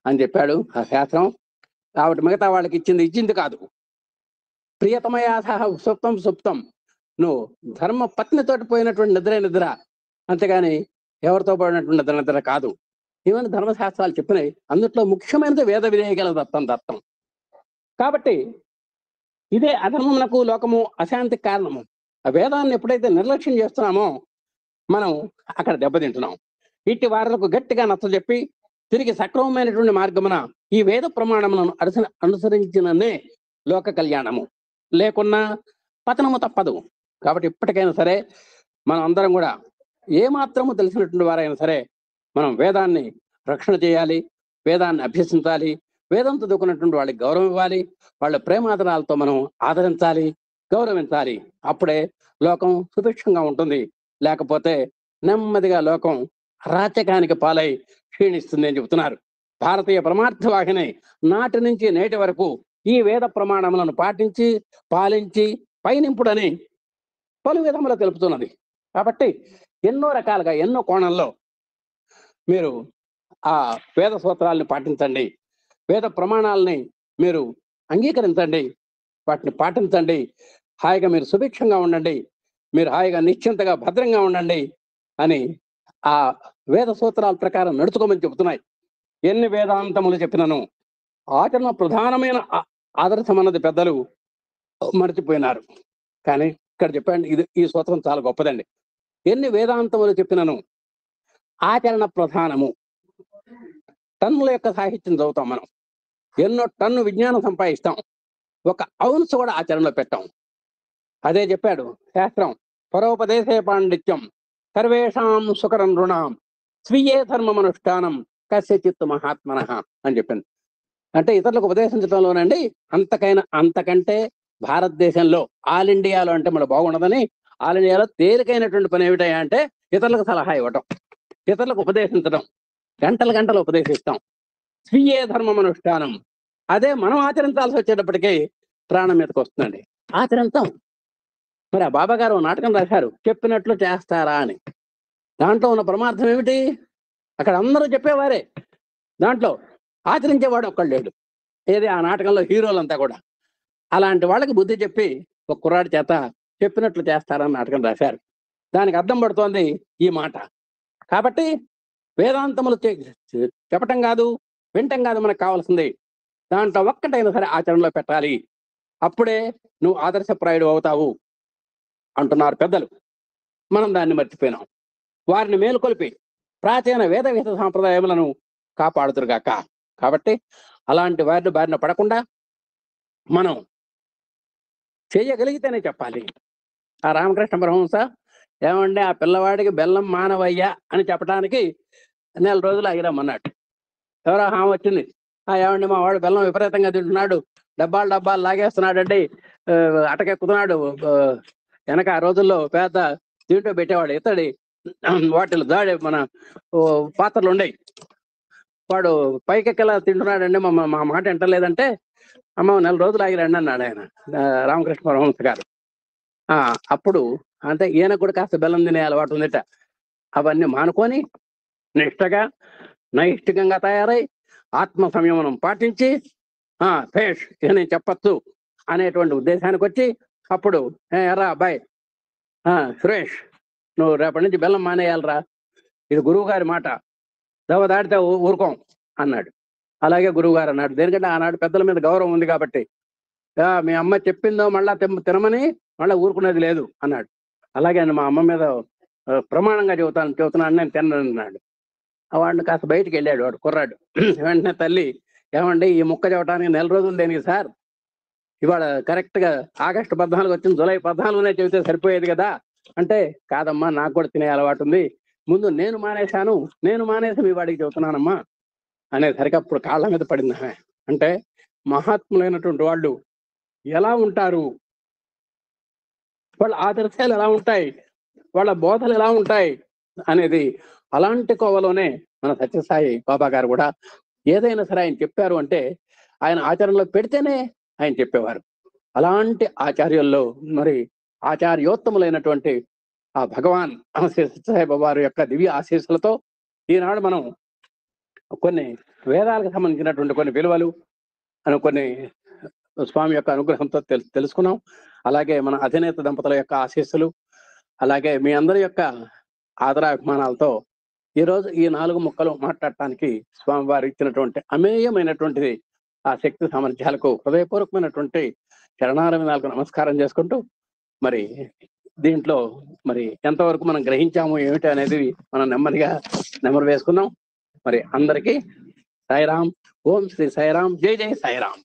అని చెప్పాడు ఆ శాస్త్రం. కాబట్టి మిగతా వాళ్ళకి ఇచ్చింది కాదు. ప్రియతమయాసహ సుప్తం సుప్తం. నువ్వు ధర్మ పత్నితోటి పోయినటువంటి నిద్ర, అంతేగాని ఎవరితో పోయినటువంటి నిద్ర కాదు. ఇవన్నీ ధర్మశాస్త్రాలు చెప్పినాయి. అందుట్లో ముఖ్యమైనది వేద విధేయగల దత్తం దత్తం. కాబట్టి ఇదే అధర్మమునకు లోకము అశాంతికి కారణము. ఆ వేదాన్ని ఎప్పుడైతే నిర్లక్ష్యం చేస్తున్నామో మనం అక్కడ దెబ్బతింటున్నాం. ఇట్టి వారులకు గట్టిగా నచ్చజెప్పి తిరిగి సక్రమమైనటువంటి మార్గమున ఈ వేద ప్రమాణములను అనుసరించిననే లోక కళ్యాణము, లేకున్నా పతనము తప్పదు. కాబట్టి ఇప్పటికైనా సరే మనం అందరం కూడా ఏమాత్రము తెలిసినటువంటి వారైనా సరే మనం వేదాన్ని రక్షణ చేయాలి, వేదాన్ని అభ్యసించాలి, వేదం చదువుకున్నటువంటి వాళ్ళకి గౌరవం ఇవ్వాలి, వాళ్ళ ప్రేమాదరాలతో మనం ఆదరించాలి, గౌరవించాలి. అప్పుడే లోకం సుభిక్షంగా ఉంటుంది. లేకపోతే నెమ్మదిగా లోకం అరాచకానికి పాలై క్షీణిస్తుంది అని చెబుతున్నారు. భారతీయ పరమార్థ వాహిని నాటి నుంచి నేటి వరకు ఈ వేద ప్రమాణములను పాటించి పాలించి పైనింపుడని పలు విధములు తెలుపుతున్నది. కాబట్టి ఎన్నో రకాలుగా, ఎన్నో కోణంలో మీరు ఆ వేద సూత్రాలను పాటించండి, వేద ప్రమాణాలని మీరు అంగీకరించండి, వాటిని పాటించండి. హాయిగా మీరు సుభిక్షంగా ఉండండి, మీరు హాయిగా నిశ్చింతగా భద్రంగా ఉండండి అని ఆ వేద సూత్రాల ప్రకారం నడుచుకోమని చెబుతున్నాయి. ఎన్ని వేదాంతములు చెప్పినను ఆచరణ ప్రధానమైన ఆదర్శం అన్నది పెద్దలు మర్చిపోయినారు. కానీ ఇక్కడ చెప్పండి, ఈ సూత్రం చాలా గొప్పదండి. ఎన్ని వేదాంతములు చెప్పినను ఆచరణ ప్రధానము. టన్నుల యొక్క సాహిత్యం చదువుతాం మనం, ఎన్నో టన్ను విజ్ఞానం సంపాదిస్తాం, ఒక ఔన్స్ కూడా ఆచరణలో పెట్టాం. అదే చెప్పాడు శాస్త్రం, పరోపదేశే పాండిత్యం సర్వేషాం సుకరం రుణాం స్వీయే ధర్మమనుష్ఠానం కస్యచిత్ మహాత్మన అని చెప్పింది. అంటే ఇతరులకు ఉపదేశించడంలోనండి అంతకంటే భారతదేశంలో ఆల్ ఇండియాలో అంటే మన బాగుండదని, ఆల్ ఇండియాలో తేలికైనటువంటి పని ఏమిటయా అంటే ఇతరులకు సలహా ఇవ్వటం, ఇతరులకు ఉపదేశించడం. గంటలు ఉపదేశిస్తాం. స్వీయే ధర్మమనుష్ఠానం. అదే మనం ఆచరించాల్సి వచ్చేటప్పటికీ ప్రాణం మీదకి వస్తుందండి. ఆచరిస్తాం. మరి ఆ బాబా గారు నాటకం రాశారు, చెప్పినట్లు చేస్తారా అని. దాంట్లో ఉన్న పరమార్థం ఏమిటి? అక్కడ అందరూ చెప్పేవారే, దాంట్లో ఆచరించేవాడు ఒక్కడు లేడు. ఏది ఆ నాటకంలో హీరోలంతా కూడా. అలాంటి వాళ్ళకి బుద్ధి చెప్పి ఒక కుర్రాడి చేత చెప్పినట్లు చేస్తారని నాటకం రాశారు. దానికి అర్థం పడుతోంది ఈ మాట. కాబట్టి వేదాంతములు చెప్పటం కాదు, వింటం కాదు మనకు కావాల్సింది. దాంట్లో ఒక్కటైనా సరే ఆచరణలో పెట్టాలి. అప్పుడే నువ్వు ఆదర్శప్రాయుడు అవుతావు అంటున్నారు పెద్దలు. మనం దాన్ని మర్చిపోయినాం. వారిని మేలుకొల్పి ప్రాచీన వేద విహిత సాంప్రదాయములను కాపాడుతురుగాక. కాబట్టి అలాంటి వారిని బారిన పడకుండా మనం చేయగలిగితేనే చెప్పాలి. ఆ రామకృష్ణ పరమహంస ఏమంటే ఆ పిల్లవాడికి బెల్లం మానవయ్యా అని చెప్పడానికి నెల రోజులు ఆగిరామన్నాడు. ఎవరో హామీ వచ్చింది, ఏమండి మా వాడు బెల్లం విపరీతంగా తింటున్నాడు, డబ్బాలు డబ్బాలు లాగేస్తున్నాడండి. అటకెక్కుతున్నాడు. వెనక ఆ రోజుల్లో పెద్ద దీంట్లో పెట్టేవాడు ఇతడి వాటిలో దాడి మన పాత్రలు ఉండేవి. వాడు పైకెక్కలా తింటున్నాడండి, మా మాట వింటలేదంటే, అమ్మ 4 రోజులు ఆగి రండి అన్నాడు ఆయన, రామకృష్ణ పరమహంస గారు. అప్పుడు అంటే ఈయనకు కూడా కాస్త బెల్లం తినే అలవాటు ఉందిట. అవన్నీ మానుకొని నిష్టగా నైష్టికంగా తయారై ఆత్మ సంయమనం పాటించి ఫేష్ ఇక నేను చెప్పచ్చు అనేటువంటి ఉద్దేశానికి వచ్చి అప్పుడు ఎరా అబ్బాయి సురేష్, నువ్వు రేపటి నుంచి బెల్లం మానేయాలరా, ఇది గురువు గారి మాట, దవ దాడితే ఊరుకోం అన్నాడు. అలాగే గురువు గారు అన్నాడు. దేనికంటే ఆనాడు పెద్దల మీద గౌరవం ఉంది కాబట్టి, మీ అమ్మ చెప్పిందో మళ్ళా తినమని మళ్ళీ ఊరుకునేది లేదు అన్నాడు. అలాగే మా అమ్మ మీద ప్రమాణంగా చెబుతున్నాను నేను తిన్నాను అన్నాడు. వాడిని కాస్త బయటికి వెళ్ళాడు వాడు కుర్రాడు. వెంటనే తల్లి, ఏమండి ఈ ముక్క చెప్పడానికి 4 రోజులు దేనికి సార్, ఇవాళ కరెక్ట్గా ఆగస్టు 14 వచ్చింది, జూలై 14నే చెబితే సరిపోయేది కదా అంటే, కాదమ్మా నాకు కూడా తినే అలవాటు ఉంది, ముందు నేను మానేసి మీ వాడికి చెబుతున్నానమ్మా అనేసరికి అప్పుడు కాళ్ళ మీద పడింది. అంటే మహాత్ములైనటువంటి వాళ్ళు ఎలా ఉంటారు, వాళ్ళ ఆదర్శాలు ఎలా ఉంటాయి, వాళ్ళ బోధలు ఎలా ఉంటాయి అనేది అలాంటి కోవలోనే మన సత్యసాయి బాబా గారు కూడా ఏదైనా సరే ఆయన చెప్పారు అంటే ఆయన ఆచరణలో పెడితేనే ఆయన చెప్పేవారు. అలాంటి ఆచార్యుల్లో మరి ఆచార్యోత్తములైనటువంటి ఆ భగవాన్ సత్యసాయి బాబా వారి యొక్క దివ్య ఆశీస్సులతో ఈనాడు మనం కొన్ని వేదాలకు సంబంధించినటువంటి కొన్ని విలువలు కొన్ని స్వామి యొక్క అనుగ్రహంతో తెలుసుకున్నాం. అలాగే మన అధినేత దంపతుల యొక్క ఆశీస్సులు, అలాగే మీ అందరి యొక్క ఆదరాభిమానాలతో ఈరోజు ఈ 4 ముక్కలు మాట్లాడటానికి స్వామివారు ఇచ్చినటువంటి అమేయమైనటువంటిది ఆ శక్తి సామర్థ్యాలకు హృదయపూర్వకమైనటువంటి చరణారవిందాలకు నమస్కారం చేసుకుంటూ, మరి దీంట్లో మరి ఎంతవరకు మనం గ్రహించాము ఏమిటి అనేది మనం నెమ్మదిగా నెమరు వేసుకుందాం. మరి అందరికీ సాయిరాం, ఓం శ్రీ సాయిరాం, జై జై సాయిరాం.